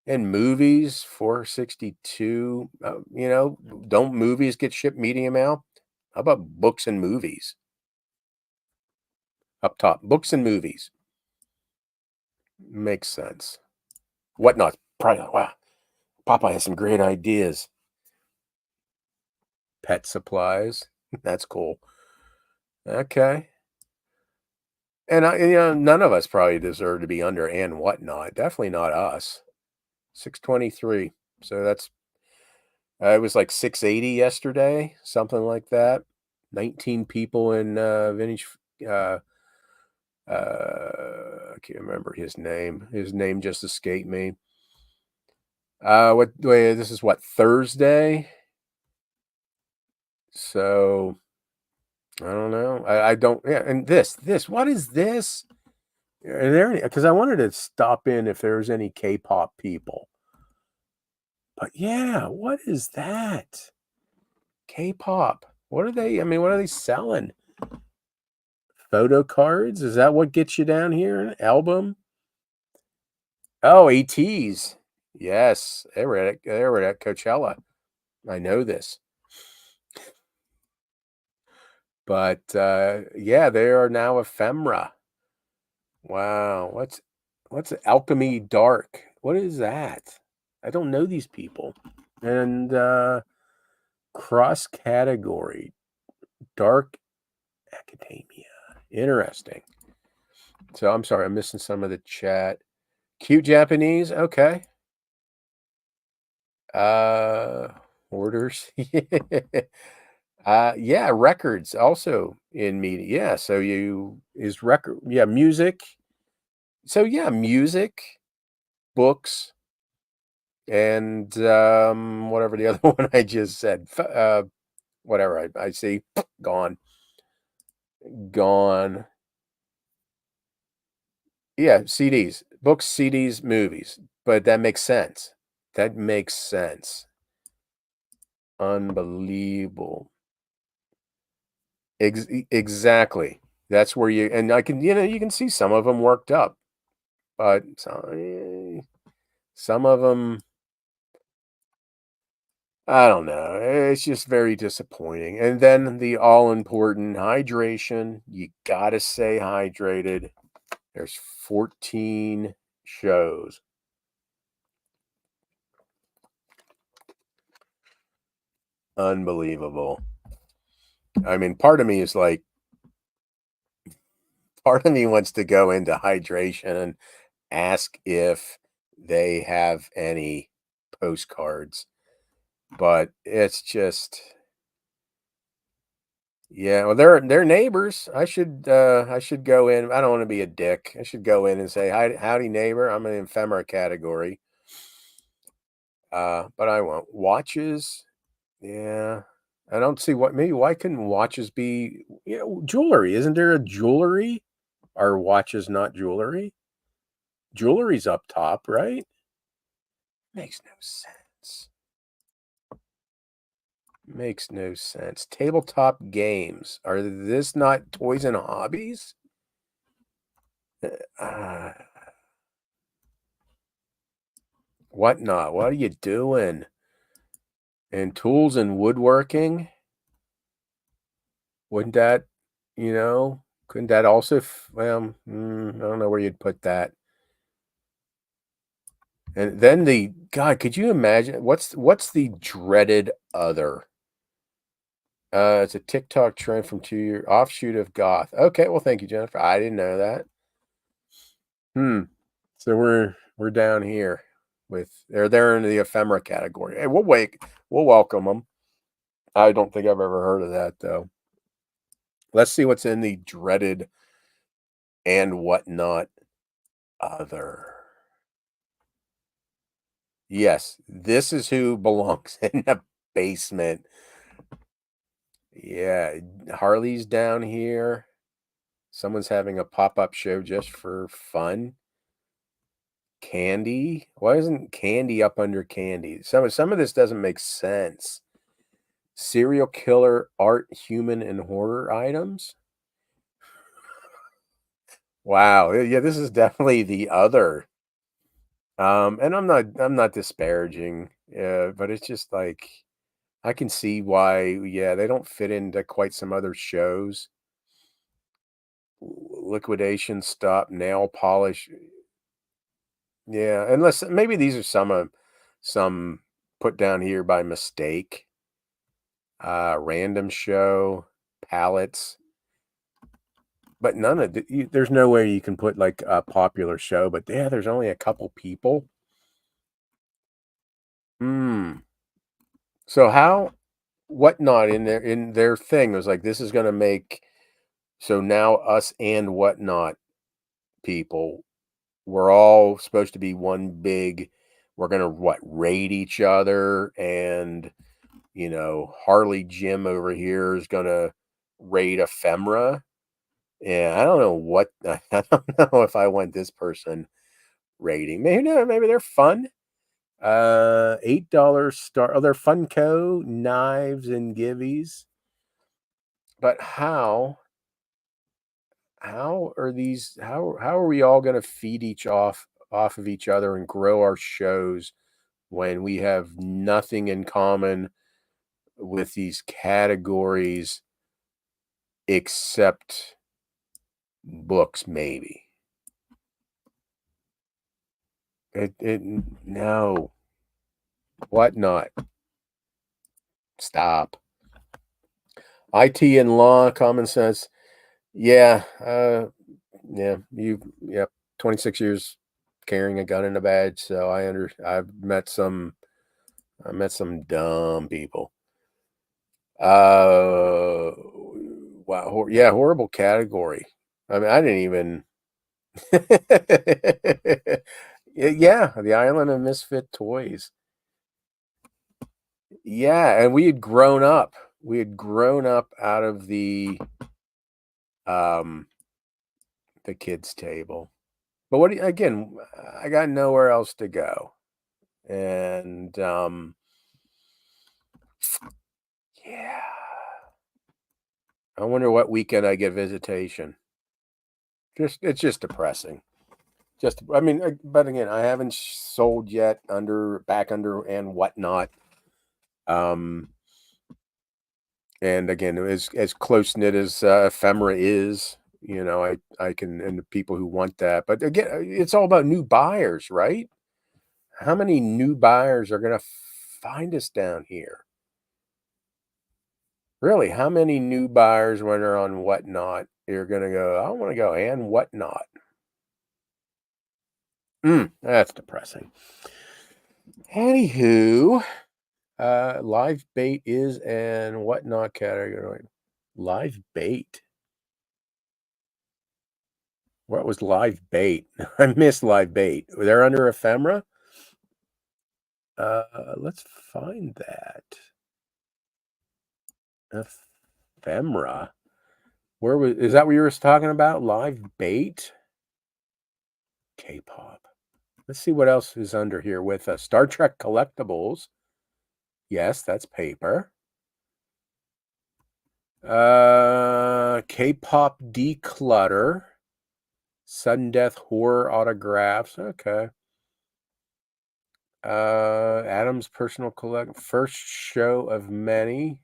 And movies, 462. Don't movies get shipped medium out? How about books and movies? Up top, books and movies. Makes sense. Whatnot. Probably, wow. Popeye has some great ideas. Pet supplies. That's cool. Okay. And none of us probably deserve to be under and whatnot. Definitely not us. 623. So that's it was like 680 yesterday, something like that. 19 people in vintage. Uh, I can't remember his name. His name just escaped me. This is what, Thursday? So I don't know. I don't. Yeah, and this. What is this? Are there any? Because I wanted to stop in if there's any K-pop people. But yeah, what is that? K-pop. What are they? I mean, what are they selling? Photo cards? Is that what gets you down here? An album? Oh, ATs. Yes, they were at Coachella. I know this. But yeah, they are now ephemera. Wow, what's Alchemy Dark? What is that? I don't know these people. And cross category dark academia. Interesting. So I'm sorry, I'm missing some of the chat. Cute Japanese, okay. Orders. Yeah, records also in media. Yeah, so you is record yeah, music. So yeah, music, books, and whatever the other one I just said. Whatever I see, gone, gone. Yeah, CDs, books, CDs, movies. But that makes sense. That makes sense. Unbelievable. Exactly. That's where you and I can you can see some of them worked up, but some of them I don't know. It's just very disappointing. And then the all important hydration. You gotta stay hydrated. There's 14 shows. Unbelievable. I mean, part of me is like, part of me wants to go into hydration and ask if they have any postcards, but it's just, yeah, well, they're neighbors. I should go in. I don't want to be a dick. I should go in and say, "Hi, howdy, neighbor. I'm in ephemera category." But I won't. Watches, yeah. I don't see what maybe why couldn't watches be, jewelry? Isn't there a jewelry? Are watches not jewelry? Jewelry's up top, right? Makes no sense. Makes no sense. Tabletop games. Are this not toys and hobbies? Uh, Whatnot? What are you doing? And tools and woodworking? Wouldn't that, couldn't that also, well, I don't know where you'd put that. And then God, could you imagine what's the dreaded other? It's a TikTok trend from 2 year offshoot of goth. Okay, well, thank you, Jennifer. I didn't know that. Hmm. So we're down here with they're in the ephemera category. Hey, we'll wait. We'll welcome them. I don't think I've ever heard of that though. Let's see what's in the dreaded and whatnot other. Yes, this is who belongs in the basement. Yeah, Harley's down here. Someone's having a pop-up show just for fun. Candy? Why isn't candy up under candy? Some of this doesn't make sense. Serial killer, art, human, and horror items? Wow, yeah, this is definitely the other. And I'm not disparaging, but it's just like I can see why, yeah, they don't fit into quite some other shows. Liquidation, stop, nail polish. Yeah, unless maybe these are some put down here by mistake. Random show, palettes. But none of there's no way you can put like a popular show, but yeah, there's only a couple people. Hmm. So how whatnot in their thing was like this is gonna make so now us and whatnot people, we're all supposed to be one big, we're gonna what raid each other and Harley Jim over here is gonna raid ephemera. Yeah, I don't know what I don't know if I want this person rating. Maybe no, maybe they're fun. $8 star. Oh, they're Funko knives and givvies. But how are these how are we all gonna feed off of each other and grow our shows when we have nothing in common with these categories except books, maybe. It no, whatnot. Stop. IT and law, common sense. Yeah, yeah, yep, 26 years carrying a gun in a badge, so I've met some I met some dumb people. Uh, wow, yeah, horrible category. I mean, I didn't even. Yeah, the Island of Misfit Toys. Yeah, and we had grown up. We had grown up out of um the kids' table. But again, I got nowhere else to go. And yeah, I wonder what weekend I get visitation. Just it's just depressing. Just I mean, but again, I haven't sold yet under back under and whatnot. Um and again, as close knit as Ephemera is, I can and the people who want that. But again, it's all about new buyers, right? How many new buyers are going to find us down here? Really, how many new buyers when they're on Whatnot you're gonna go, "I wanna go and Whatnot." That's depressing. Anywho, live bait is an Whatnot category. Live bait? What was live bait? I missed live bait. They're under Ephemera? Let's find that. Ephemera? Where was is that what you were talking about? Live bait? K-pop. Let's see what else is under here with Star Trek collectibles. Yes, that's paper. K-pop declutter. Sudden death horror autographs. Okay. Adam's personal collect. First show of many.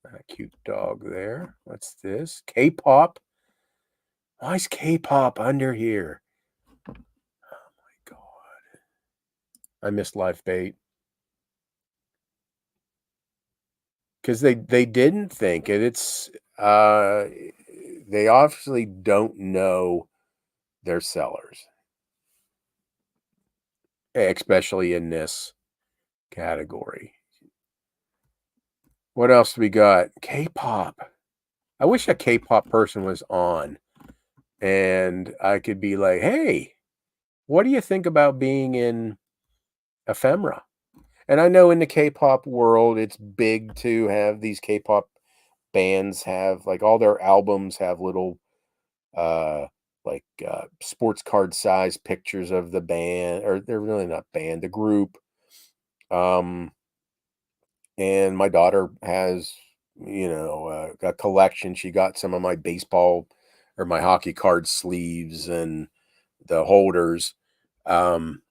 A cute dog there. What's this? K-pop. Why is K-pop under here? Oh my god. I missed live bait. Because they didn't think it. They obviously don't know their sellers, especially in this category. What else do we got? K-pop. I wish a K-pop person was on and I could be like, hey, what do you think about being in Ephemera? And I know in the K-pop world, it's big to have these K-pop bands have like all their albums have little uh sports card size pictures of the band, or they're really not band, the group. um and my daughter has a collection. She got some of my baseball or my hockey card sleeves and the holders. um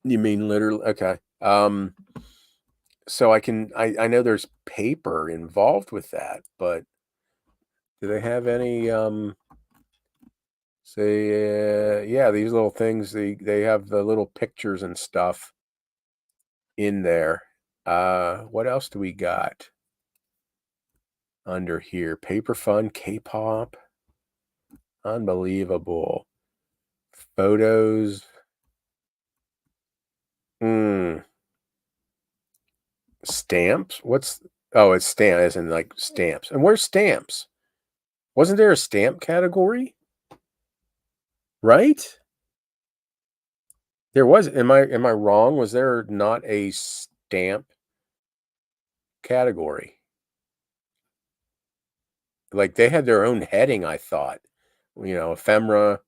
you mean literally? Okay. So I know there's paper involved with that, but do they have any say, yeah, these little things, they have the little pictures and stuff in there. What else do we got under here? Paper Fun, K-pop, unbelievable. Photos. Mm, stamps. It's stamp, as in like stamps. And where's stamps? Wasn't there a stamp category? Right? There was. Am I wrong? Was there not a stamp category? Like they had their own heading, I thought. Ephemera.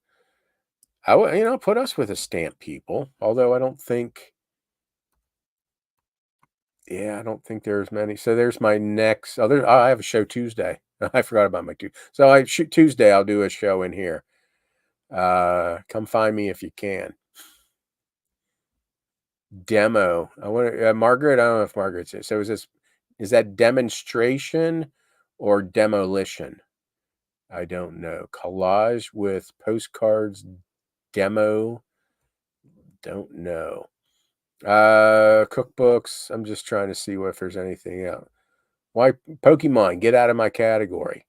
Put us with the stamp people. Although I don't think, yeah, I don't think there's many. So there's my next. I have a show Tuesday. I forgot about my Tuesday. So I shoot Tuesday. I'll do a show in here. Come find me if you can. Demo. I want Margaret. I don't know if Margaret's here. So is that demonstration or demolition? I don't know. Collage with postcards. Demo. Don't know. Cookbooks. I'm just trying to see if there's anything else. Why Pokemon? Get out of my category.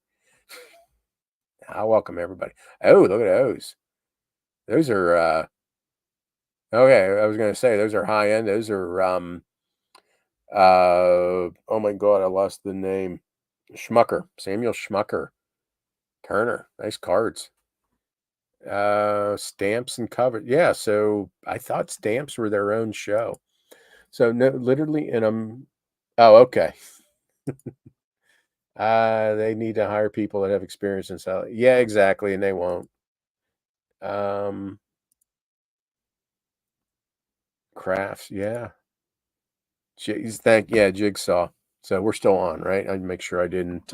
I welcome everybody. Oh, look at those. Those are okay. I was gonna say those are high end. Those are Oh my God, I lost the name. Samuel Schmucker. Turner. Nice cards. Stamps and cover. Yeah, so I thought stamps were their own show. So no, literally in oh, okay. They need to hire people that have experience in selling. Yeah, exactly, and they won't. Um, Crafts, yeah. Jigsaw. So we're still on, right? I'd make sure I didn't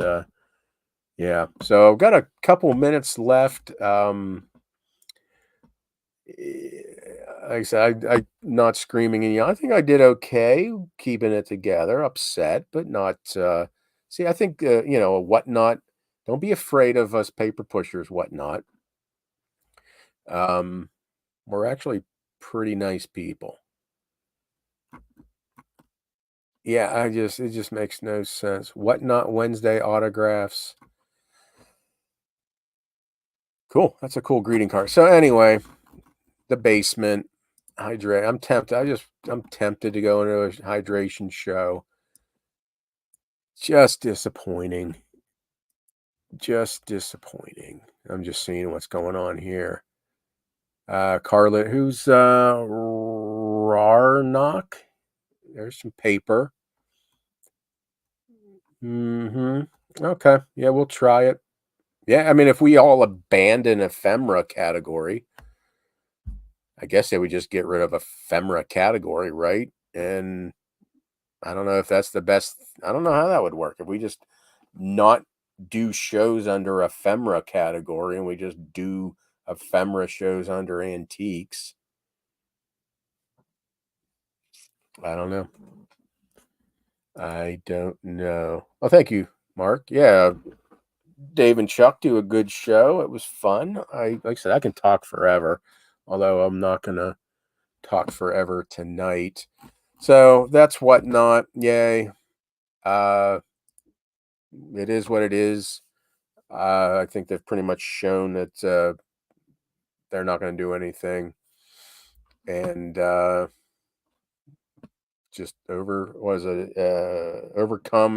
yeah. So I've got a couple minutes left. Like I said, I not screaming and yelling. I think I did okay keeping it together, upset, but not see, I think a whatnot. Don't be afraid of us paper pushers, whatnot. Um, we're actually pretty nice people. Yeah, it just makes no sense. Whatnot Wednesday autographs. Cool. That's a cool greeting card. So anyway, the basement, hydrate. I'm tempted. I'm tempted to go into a hydration show. Just disappointing. Just disappointing. I'm just seeing what's going on here. Carla, who's Rarnock? There's some paper. Okay. Yeah, we'll try it. Yeah, I mean, if we all abandon ephemera category, I guess they would just get rid of ephemera category, right? And I don't know if that's the best. I don't know how that would work. If we just not do shows under ephemera category and we just do ephemera shows under antiques. I don't know. I don't know. Well, thank you, Mark. Yeah, Dave and Chuck do a good show. It was fun. Like I said, I can talk forever, although I'm not gonna talk forever tonight. So that's whatnot. Yay. Uh, it is what it is. I think they've pretty much shown that they're not going to do anything, and just overcome,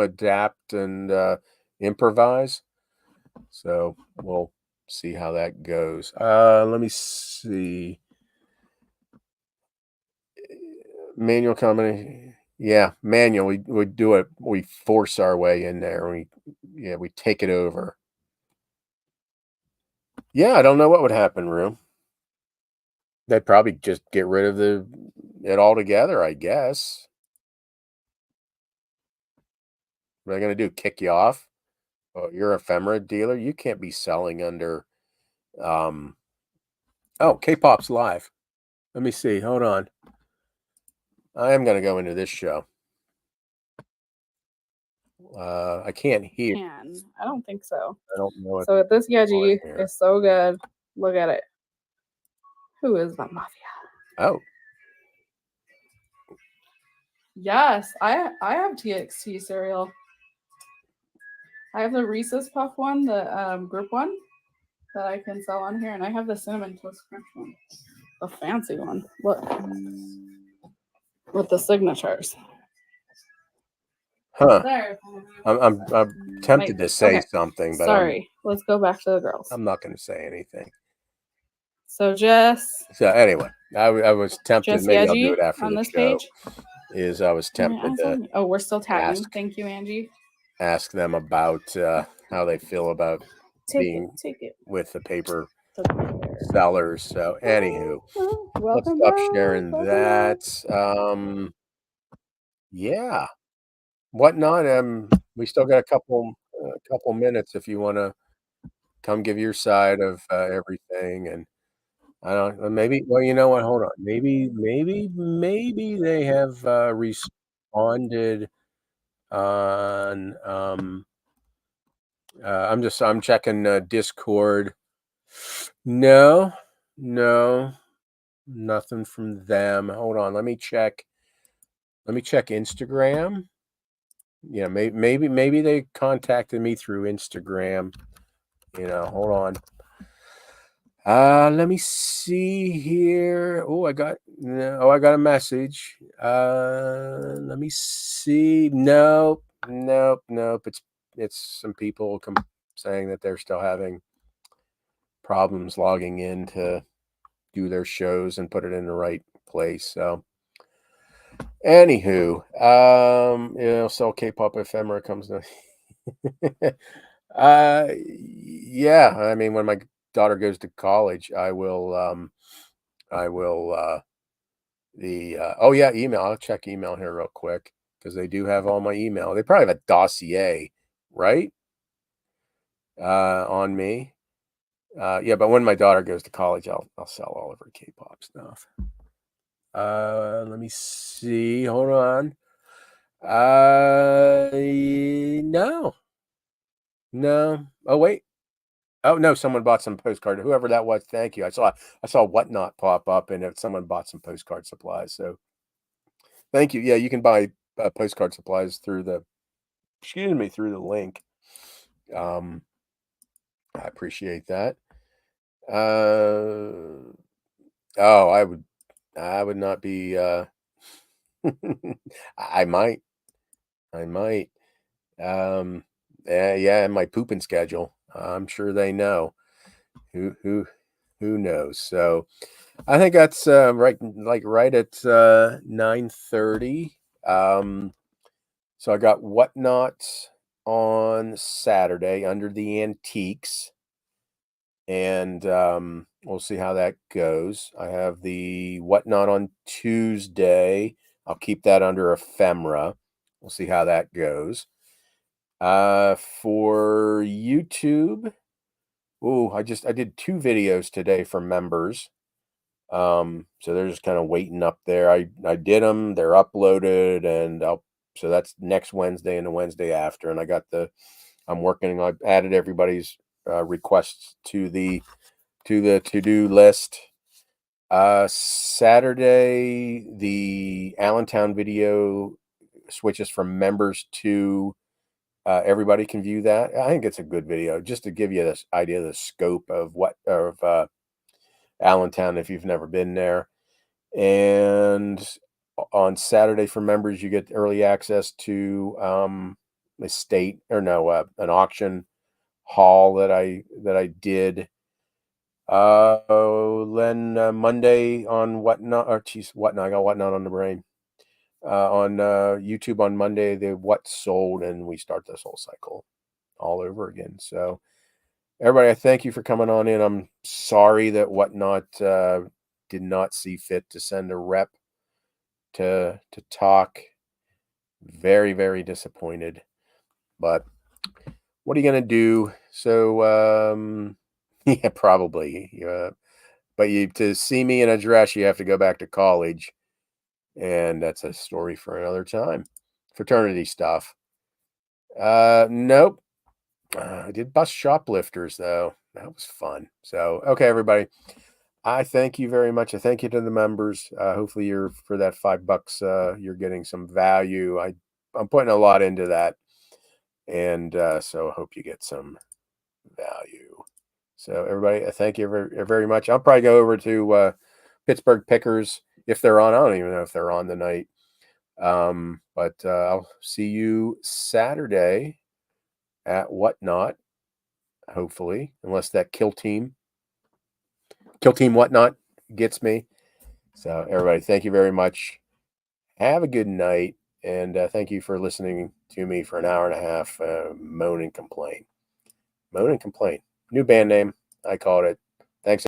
adapt, and improvise. So we'll see how that goes. Let me see. Manual company. Yeah, manual. We do it. We force our way in there. We take it over. Yeah, I don't know what would happen, Rue. They'd probably just get rid of it altogether, I guess. What are they gonna do? Kick you off? Oh, you're a ephemera dealer. You can't be selling under. Um. Oh, K-pop's live. Let me see. Hold on. I am gonna go into this show. I can't hear. I don't think so. I don't know. So this Yeji is so good. Look at it. Who is the mafia? Oh. Yes, I have TXT cereal. I have the Reese's Puff one, the group one that I can sell on here, and I have the Cinnamon Toast Crunch one, the fancy one. Look, with the signatures. Huh. There. I'm tempted to say something, but sorry. Let's go back to the girls. I'm not going to say anything. So Jess. So anyway, I was tempted. Jess Maybe Yeji I'll do it after on the this show. Page. I was tempted to. Oh, we're still tagging. Thank you, Angie. Ask them about how they feel about being with the paper sellers. So anywho, let's stop sharing that. Yeah, whatnot. We still got a couple minutes if you want to come give your side of everything. And I don't know, maybe. Well, you know what? Hold on. Maybe they have responded on. I'm checking Discord. No, no, nothing from them. Hold on. Let me check. Instagram. Yeah, maybe they contacted me through Instagram. Hold on. Let me see here. I got a message. Let me see. Nope. It's some people saying that they're still having problems logging in to do their shows and put it in the right place. So, anywho, so K-pop Ephemera comes to. Yeah. I mean, when my daughter goes to college, I will. Oh yeah, email. I'll check email here real quick because they do have all my email. They probably have a dossier, right? On me. Yeah, but when my daughter goes to college, I'll sell all of her K-pop stuff. Let me see. Hold on. No. No. Oh wait. Oh no, someone bought some postcard. Whoever that was, thank you. I saw Whatnot pop up, and someone bought some postcard supplies. So thank you. Yeah, you can buy postcard supplies through the link. Um, I appreciate that. Oh, I would not be. I might. I might. Um, yeah, in my pooping schedule. I'm sure they know. Who knows? So I think that's right at 9:30. So I got Whatnot on Saturday under the antiques, and we'll see how that goes. I have the Whatnot on Tuesday. I'll keep that under Ephemera. We'll see how that goes. For YouTube, I did 2 videos today for members. So they're just kind of waiting up there. I did them, they're uploaded, and so that's next Wednesday and the Wednesday after. And I added everybody's requests to the to-do list. Saturday, the Allentown video switches from members to everybody can view that. I think it's a good video just to give you this idea of the scope of Allentown if you've never been there. And on Saturday for members, you get early access to an auction haul that I did. Then Monday on Whatnot, Whatnot, I got Whatnot on the brain. On YouTube on Monday, the what sold, and we start this whole cycle all over again. So everybody, I thank you for coming on in. I'm sorry that Whatnot did not see fit to send a rep to talk. Very, very disappointed. But what are you gonna do? So yeah, probably. But to see me in a dress, you have to go back to college, and that's a story for another time. Fraternity stuff. Nope. I did bust shoplifters though. That was fun. So okay, everybody. I thank you very much. I thank you to the members. Hopefully, you're for that $5. You're getting some value. I'm putting a lot into that, and so I hope you get some value. So everybody, I thank you very, very much. I'll probably go over to Pittsburgh Pickers if they're on. I don't even know if they're on tonight. But I'll see you Saturday at Whatnot. Hopefully, unless that kill team Whatnot gets me. So everybody, thank you very much. Have a good night, and thank you for listening to me for an hour and a half. Moan and complain. New band name. I called it. Thanks.